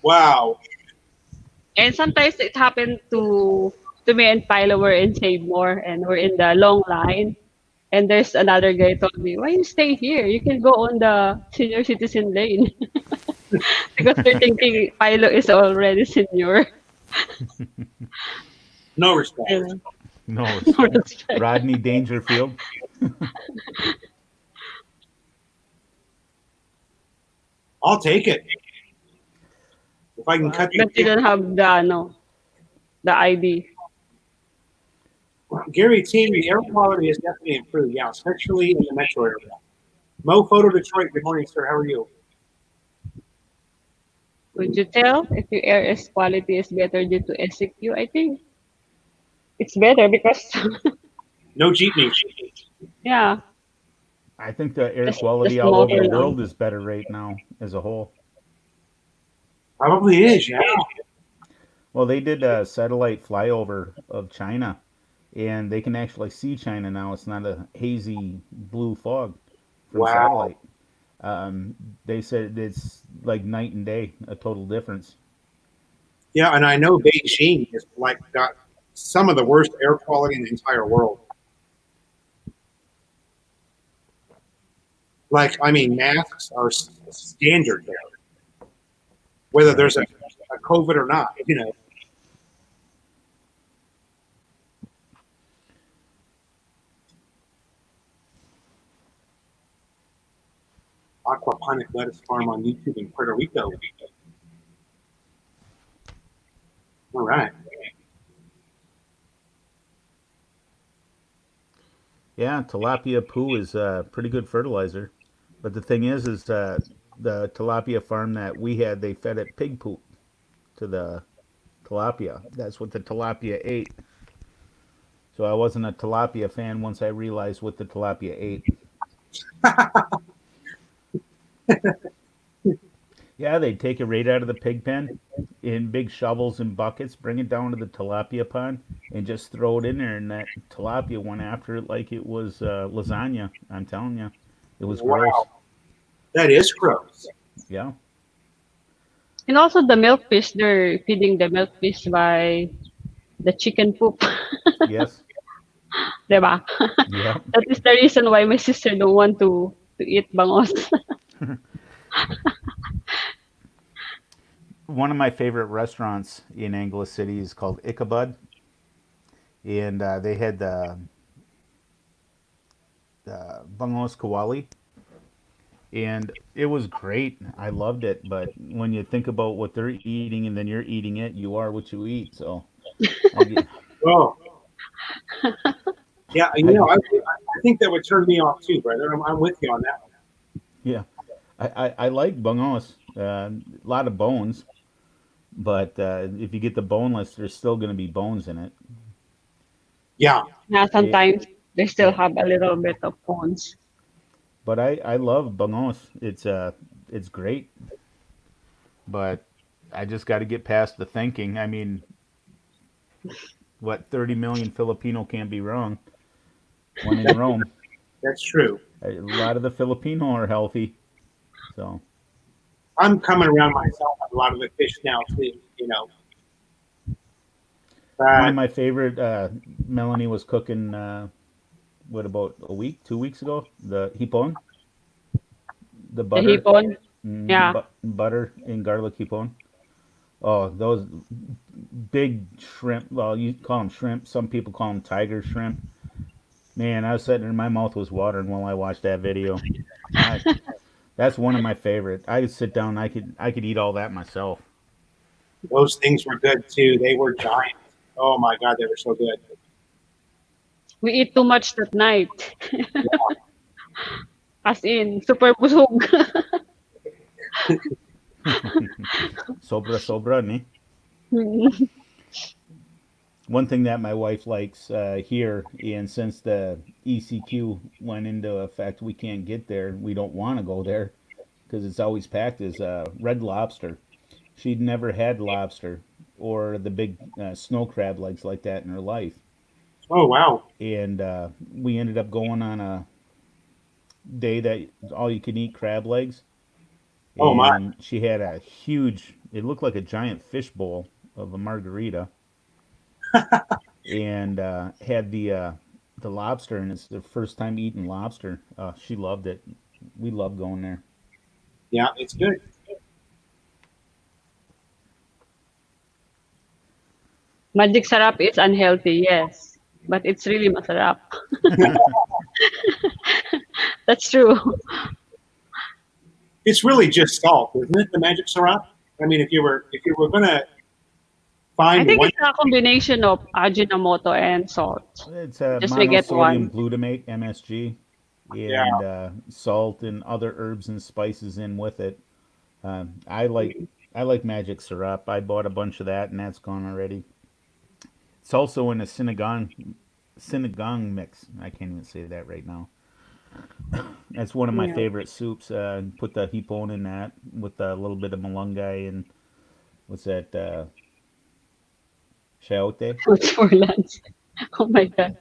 Speaker 1: Wow.
Speaker 3: And sometimes it happened to me and Philo were in Save More and we're in the long line. And there's another guy told me, why you stay here? You can go on the senior citizen lane. Because they're thinking Philo is already senior.
Speaker 1: No respect.
Speaker 3: Anyway,
Speaker 4: No
Speaker 3: no
Speaker 4: respect.
Speaker 3: respect.
Speaker 4: Rodney Dangerfield.
Speaker 1: I'll take it. If I can cut you.
Speaker 3: But you don't have the, no, the ID.
Speaker 1: Gary T, the air quality has definitely improved, yeah, especially in the metro area. Mo Photo Detroit, good morning, sir. How are you?
Speaker 3: Would you tell if your air is quality is better due to SEQ? I think it's better because,
Speaker 1: No jeepneys.
Speaker 3: yeah,
Speaker 4: I think the air
Speaker 3: just
Speaker 4: quality
Speaker 3: the
Speaker 4: all over
Speaker 3: motor
Speaker 4: the
Speaker 3: lang.
Speaker 4: world is better right now as a whole.
Speaker 1: Probably is, yeah.
Speaker 4: Well, they did a satellite flyover of China, and they can actually see China now. It's not a hazy blue fog from
Speaker 1: Wow.
Speaker 4: satellite. Um, they said it's like night and day, a total difference.
Speaker 1: Yeah, and I know Beijing has like got some of the worst air quality in the entire world. Like, I mean, masks are standard there, whether
Speaker 4: Right.
Speaker 1: there's a COVID or not. You know, aquaponic lettuce farm on YouTube in Puerto Rico. All right.
Speaker 4: Yeah, tilapia poo is pretty good fertilizer. But the thing is the tilapia farm that we had, they fed it pig poop to the tilapia. That's what the tilapia ate. So I wasn't a tilapia fan once I realized what the tilapia ate. Yeah, they'd take it right out of the pig pen in big shovels and buckets, bring it down to the tilapia pond, and just throw it in there. And that tilapia went after it like it was lasagna. I'm telling you, it was gross.
Speaker 1: Wow, that is gross.
Speaker 4: Yeah.
Speaker 3: And also the milkfish, they're feeding the milkfish by the chicken poop.
Speaker 4: Yes.
Speaker 3: Diba?
Speaker 4: Yeah.
Speaker 3: That is the reason why my sister don't want to eat bangos.
Speaker 4: One of my favorite restaurants in Angeles City is called Ichabod, and they had the bangos kawali, and it was great. I loved it, but when you think about what they're eating and then you're eating it, you are what you eat. So I get,
Speaker 1: Oh, yeah. You
Speaker 4: I
Speaker 1: know,
Speaker 4: get,
Speaker 1: I think that would turn me off too, brother. I'm with you on that one.
Speaker 4: yeah, I like bangos. A lot of bones, but if you get the boneless, there's still going to be bones in it.
Speaker 1: Yeah,
Speaker 3: Yeah,
Speaker 4: Eh,
Speaker 3: sometimes they still
Speaker 4: yeah,
Speaker 3: have a little bit of bones.
Speaker 4: but I love bangos. It's great, but I just got to get past the thinking. I mean, what 30 million Filipino can't be wrong when in
Speaker 1: That,
Speaker 4: Rome.
Speaker 1: that's true.
Speaker 4: A lot of the Filipino are healthy, so
Speaker 1: I'm coming around myself on a lot of the fish now too. You know,
Speaker 4: one of
Speaker 1: but
Speaker 4: my favorite. Melanie was cooking. What about a week, 2 weeks ago? The hipon, the
Speaker 3: The
Speaker 4: butter,
Speaker 3: hipon.
Speaker 4: the
Speaker 3: Yeah.
Speaker 4: butter and garlic hipon. Oh, those big shrimp. Well, you call them shrimp. Some people call them tiger shrimp. Man, I was sitting there, my mouth was watering while I watched that video. I, that's one of my favorite. I could sit down. I could eat all that myself.
Speaker 1: those things were good too. They were giant. Oh my God, they were so good.
Speaker 3: We eat too much that night. As in, super busog.
Speaker 4: Sobra sobra, ni. One thing that my wife likes here, and since the ECQ went into effect, we can't get there. We don't want to go there because it's always packed. Is Red Lobster. She'd never had lobster or the big snow crab legs like that in her life,
Speaker 1: Oh wow.
Speaker 4: and we ended up going on a day that all you can eat crab legs,
Speaker 1: Oh my.
Speaker 4: and she had a huge. It looked like a giant fish bowl of a margarita, and had the lobster, and it's the first time eating lobster. She loved it. We love going there.
Speaker 1: Yeah, it's good.
Speaker 3: Magic sarap is unhealthy, yes. But it's really masarap. That's true.
Speaker 1: It's really just salt, isn't it? The magic syrup. I mean, if you were gonna
Speaker 3: I
Speaker 1: find
Speaker 3: think
Speaker 1: one,
Speaker 3: it's a combination of Ajinomoto and salt.
Speaker 4: It's
Speaker 3: Just we get
Speaker 4: monosodium
Speaker 3: one.
Speaker 4: glutamate (MSG)
Speaker 1: yeah,
Speaker 4: and salt and other herbs and spices in with it. I like magic syrup. I bought a bunch of that, and that's gone already. It's also in a sinigang mix. I can't even say that right now. That's one of my
Speaker 3: Yeah.
Speaker 4: favorite soups. Put the hipon in that with a little bit of malunggay and what's that? Chayote.
Speaker 3: What's for lunch? Oh my God.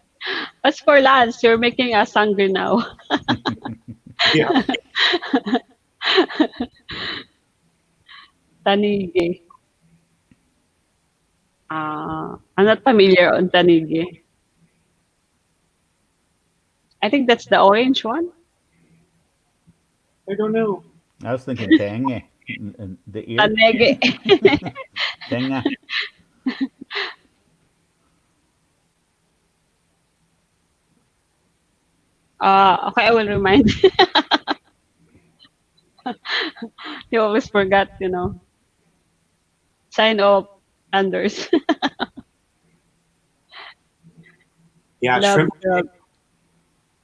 Speaker 3: What's for lunch? You're making us hungry now.
Speaker 1: yeah.
Speaker 3: Tanige. I'm not familiar on tanige. I think that's the orange one.
Speaker 1: I don't know.
Speaker 4: I was thinking tenge, the ear.
Speaker 3: Tanege.
Speaker 4: Tenga.
Speaker 3: Okay, I will remind. You always forgot, Sign off, Anders.
Speaker 1: Yeah,
Speaker 3: Love,
Speaker 1: shrimp.
Speaker 3: love.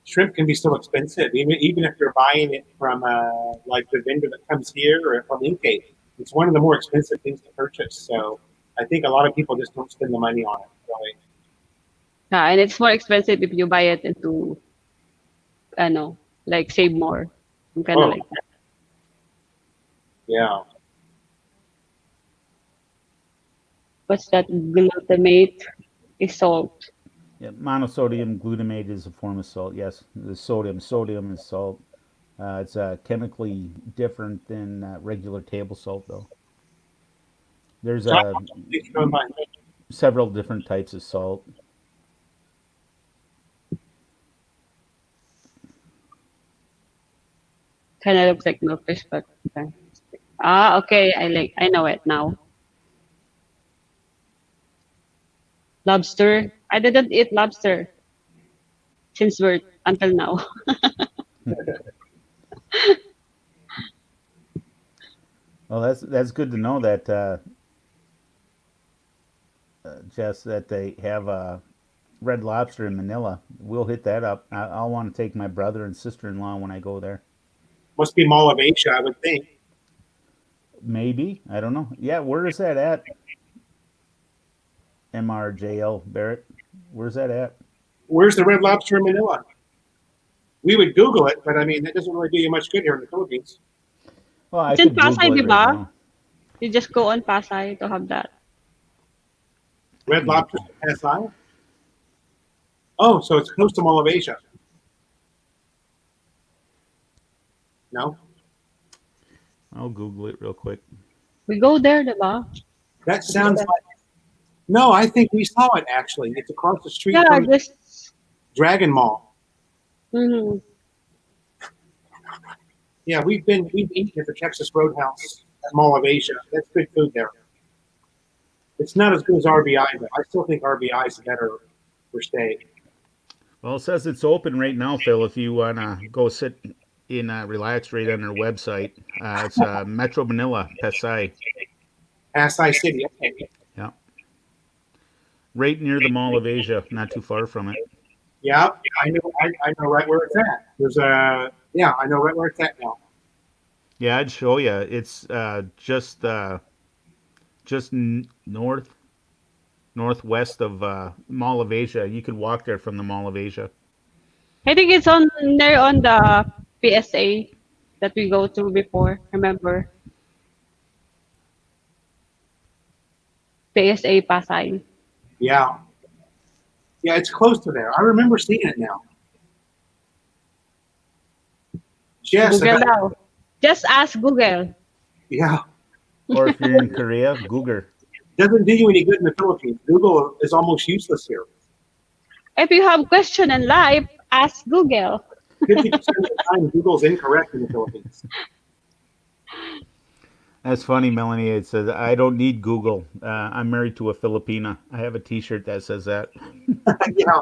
Speaker 1: Shrimp can be so expensive, even if you're buying it from like the vendor that comes here or from Intake. It's one of the more expensive things to purchase. So I think a lot of people just don't spend the money on it. Really.
Speaker 3: Yeah, and it's more expensive if you buy it into, like save more. I'm kind of
Speaker 1: Oh
Speaker 3: like that.
Speaker 1: yeah.
Speaker 3: What's that? Glutamate is salt.
Speaker 4: Yeah, monosodium glutamate is a form of salt. Yes, the sodium is salt. It's chemically different than regular table salt, though. There's
Speaker 1: So I think you know,
Speaker 4: several different types of salt.
Speaker 3: Kind of looks like milkfish, but okay. Okay. I know it now. Lobster. I didn't eat lobster since birth until now.
Speaker 4: Well, that's good to know that Jess, that they have Red Lobster in Manila. We'll hit that up. I'll want to take my brother and sister-in-law when I go there.
Speaker 1: must be Mall of Asia, I would think.
Speaker 4: Maybe, I don't know. Yeah, where is that at? MRJL Barrett. Where's that at?
Speaker 1: Where's the Red Lobster in Manila? We would Google it, but I mean that doesn't really do you much good here in the Philippines.
Speaker 4: Well, I
Speaker 3: It's in
Speaker 4: could Google
Speaker 3: Pasay,
Speaker 4: it
Speaker 3: di
Speaker 4: right
Speaker 3: ba?
Speaker 4: now.
Speaker 3: You just go on Pasay to have that.
Speaker 1: Red Lobster Pasay? Oh, so it's close to Mall of Asia. No?
Speaker 4: I'll Google it real quick.
Speaker 3: We go there, diba?
Speaker 1: That sounds like. No, I think we saw it actually. It's across the street
Speaker 3: Yeah,
Speaker 1: from
Speaker 3: just.
Speaker 1: Dragon Mall.
Speaker 3: Mhm.
Speaker 1: Yeah, we've eaten at the Texas Roadhouse at Mall of Asia. That's good food there. It's not as good as RBI, but I still think RBI is better for steak.
Speaker 4: Well, it says it's open right now, Phil. If you wanna go sit in relax right on their website, it's Metro Manila, Pasay.
Speaker 1: Pasay City. Okay.
Speaker 4: Yeah, right near the Mall of Asia, not too far from it.
Speaker 1: Yeah, I know right where it's at. There's a yeah, I know right where it's at now.
Speaker 4: Yeah, I'd show you. It's just northwest of Mall of Asia. You could walk there from the Mall of Asia.
Speaker 3: I think it's on there on the PSA that we go to before. Remember? PSA Pasay.
Speaker 1: Yeah, yeah, it's close to there. I remember seeing it now. Yes, I
Speaker 3: Google
Speaker 1: got,
Speaker 3: now. Just ask Google.
Speaker 1: yeah.
Speaker 4: Or if you're in Korea, Google.
Speaker 1: Doesn't do you any good in the Philippines. Google is almost useless here.
Speaker 3: If you have question in life, ask Google.
Speaker 1: 50% of the time, Google's incorrect in the Philippines.
Speaker 4: That's funny, Melanie. It says I don't need Google. I'm married to a Filipina. I have a T-shirt that says that.
Speaker 1: Yeah,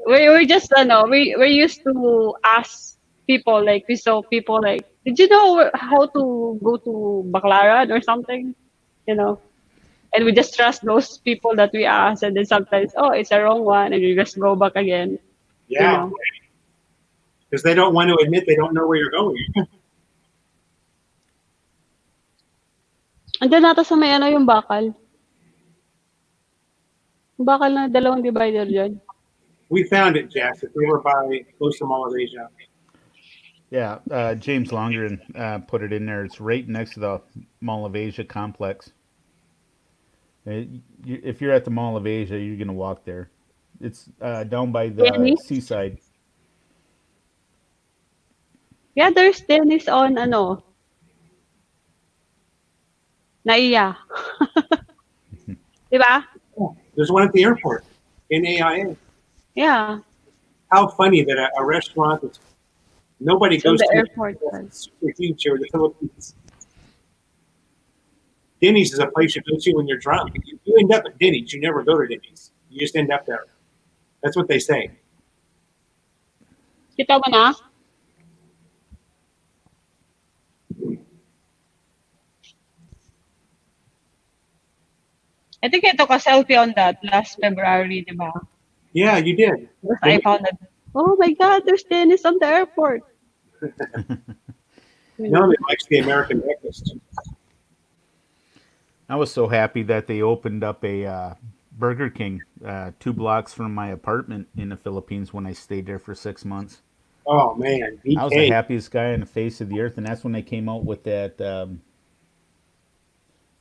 Speaker 3: We just know we used to ask people like we saw people like, did you know how to go to Baclaran or something? You know, and we just trust those people that we ask, and then sometimes, oh, it's a wrong one, and you just go back again. You
Speaker 1: yeah,
Speaker 3: know,
Speaker 1: because they don't want to admit they don't know where you're going.
Speaker 3: andyan nata sa may ano yung bakal. Yung bakal na dalawang divider dyan.
Speaker 1: We found it, Jess. If we were by close to Mall of Asia.
Speaker 4: Yeah, James Longren put it in there. It's right next to the Mall of Asia complex. If you're at the Mall of Asia, you're gonna walk there. It's down by the
Speaker 3: Dennis?
Speaker 4: seaside.
Speaker 3: Yeah, there's Dennis on ano, Naiya. Diba?
Speaker 1: Oh, there's one at the airport in AIA.
Speaker 3: Yeah,
Speaker 1: How funny that a restaurant that's nobody
Speaker 3: it's on
Speaker 1: goes
Speaker 3: the
Speaker 1: to
Speaker 3: airport.
Speaker 1: is super huge here in the Philippines. Denny's is a place you go to when you're drunk. You end up at Denny's. You never go to Denny's. You just end up there. That's what they say.
Speaker 3: Kita mo na? I think I took a selfie on that last February, di ba?
Speaker 1: Yeah, you did.
Speaker 3: Because I found that, oh my God, there's Dennis on the airport.
Speaker 1: Nobody likes the American breakfast.
Speaker 4: I was so happy that they opened up a Burger King 2 blocks from my apartment in the Philippines when I stayed there for 6 months.
Speaker 1: Oh man,
Speaker 4: I was the
Speaker 1: BK.
Speaker 4: happiest guy on the face of the earth, and that's when they came out with that. I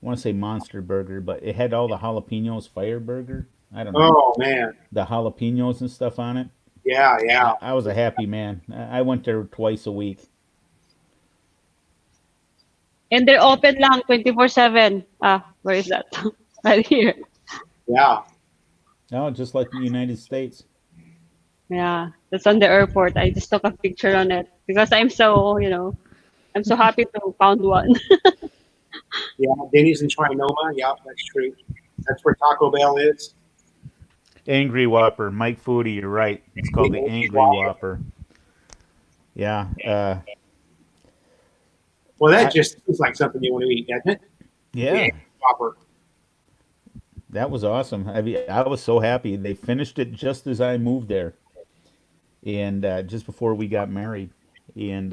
Speaker 4: want to say monster burger, but it had all the jalapenos fire burger. I don't know,
Speaker 1: Oh man.
Speaker 4: the jalapenos and stuff on it.
Speaker 1: Yeah, yeah.
Speaker 4: I was a happy man. I went there twice a week.
Speaker 3: And they're open lang 24/7. Ah, where is that? Right here.
Speaker 1: Yeah.
Speaker 4: Oh, just like the United States.
Speaker 3: Yeah, that's on the airport. I just took a picture on it because I'm so, I'm so happy to found one.
Speaker 1: Yeah. Denny's in Trinoma. Yeah, that's true. That's where Taco Bell is.
Speaker 4: Angry Whopper, Mike Foodie, you're right. It's called the Angry Whopper. Yeah.
Speaker 1: Well, that just seems like something you want to eat, doesn't it?
Speaker 4: Yeah.
Speaker 1: Whopper.
Speaker 4: That was awesome. I was so happy. They finished it just as I moved there, and just before we got married. And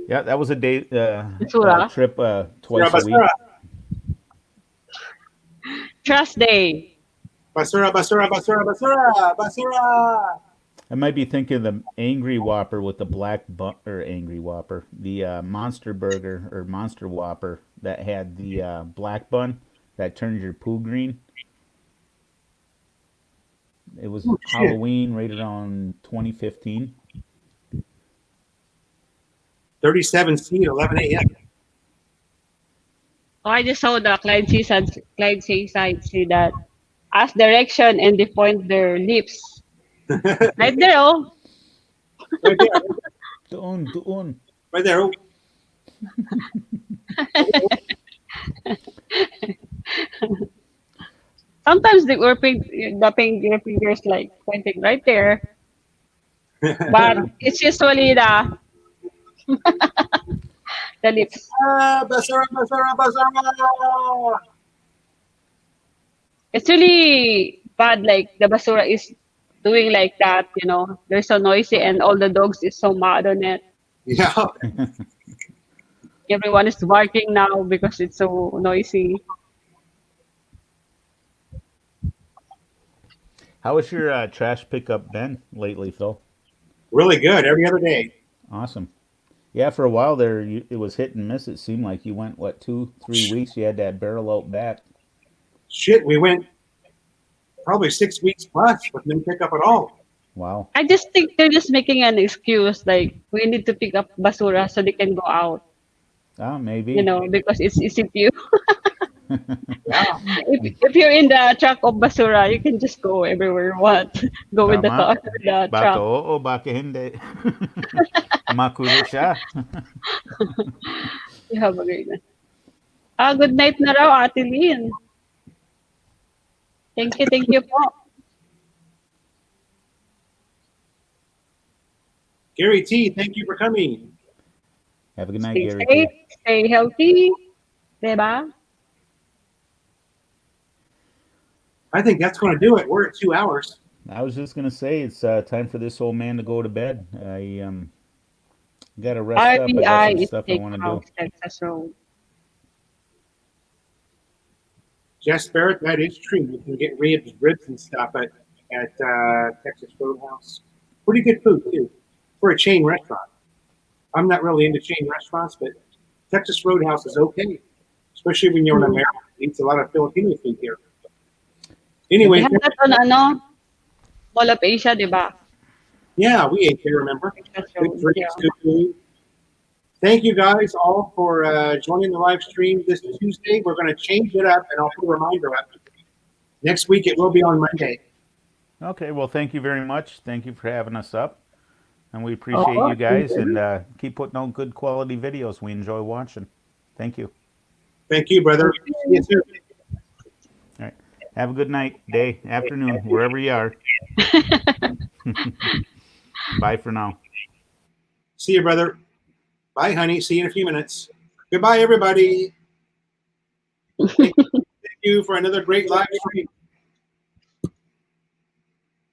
Speaker 4: yeah, that was a day
Speaker 3: Basura.
Speaker 4: trip twice a week.
Speaker 1: Basura.
Speaker 3: Trust Day.
Speaker 1: Basura, basura, basura, basura, basura.
Speaker 4: I might be thinking of the Angry Whopper with the black bun, or Angry Whopper, the Monster Burger or Monster Whopper that had the black bun that turns your poo green. It was
Speaker 1: Oh shit.
Speaker 4: Halloween right around 2015.
Speaker 1: 37C at 11 a.m.
Speaker 3: Oh, I just saw the Clyde Seaside see that ask direction and they point their lips. Right there, oh.
Speaker 1: Right there.
Speaker 4: Doon, doon.
Speaker 1: Right there. Oh,
Speaker 3: Sometimes your fingers like pointing right there, but it's usually the lips.
Speaker 1: Basura, basura, basura.
Speaker 3: It's really bad. Like the basura is doing like that. They're so noisy, and all the dogs is so mad on it.
Speaker 1: Yeah.
Speaker 3: Everyone is barking now because it's so noisy.
Speaker 4: How has your trash pickup been lately, Phil?
Speaker 1: Really good. Every other day.
Speaker 4: Awesome. Yeah, for a while there, it was hit and miss. It seemed like you went, what, 2, 3 weeks? You had that barrel out back.
Speaker 1: Shit, we went probably 6 weeks plus with no pickup at all.
Speaker 4: Wow.
Speaker 3: I just think they're just making an excuse. Like we need to pick up basura so they can go out.
Speaker 4: Ah, maybe.
Speaker 3: Because it's easy to you.
Speaker 1: Yeah.
Speaker 3: If you're in the truck of basura, you can just go everywhere you want. Go with the
Speaker 4: Tama.
Speaker 3: car, with the
Speaker 4: Baka
Speaker 3: truck.
Speaker 4: oo, baka hindi. Makulit siya.
Speaker 3: You have a great night. Good night na raw, Ate Lynn. Thank you po.
Speaker 1: Gary T, thank you for coming.
Speaker 4: Have a good night,
Speaker 3: Stay
Speaker 4: Gary.
Speaker 3: safe, stay healthy. Diba?
Speaker 1: I think that's going to do it. We're at 2 hours.
Speaker 4: I was just gonna say it's time for this old man to go to bed. I gotta rest up. I got
Speaker 3: RBI
Speaker 4: some
Speaker 3: is
Speaker 4: stuff I want to do.
Speaker 3: Steakhouse, Texas Road.
Speaker 1: Jess Barrett, that is true. You can get ribs and stuff at Texas Roadhouse. Pretty good food, too, for a chain restaurant. I'm not really into chain restaurants, but Texas Roadhouse is okay, especially when you're in America. It eats a lot of Filipino food here.
Speaker 3: They
Speaker 1: Anyway,
Speaker 3: have that on Mall of Asia, diba?
Speaker 1: yeah, we ate there, remember?
Speaker 3: Texas
Speaker 1: Good
Speaker 3: Road.
Speaker 1: drinks,
Speaker 3: Yeah.
Speaker 1: good food. Thank you guys all for joining the live stream this Tuesday. We're going to change it up, and I'll put a reminder up. Next week, it will be on Monday.
Speaker 4: Okay, well, thank you very much. Thank you for having us up, and we appreciate you guys. And keep putting out good quality videos. We enjoy watching. Thank you.
Speaker 1: Thank you, brother. See you soon.
Speaker 4: All right. Have a good night, day, afternoon, wherever you are. Bye for now.
Speaker 1: See you, brother. Bye, honey. See you in a few minutes. Goodbye, everybody. Thank you for another great live stream.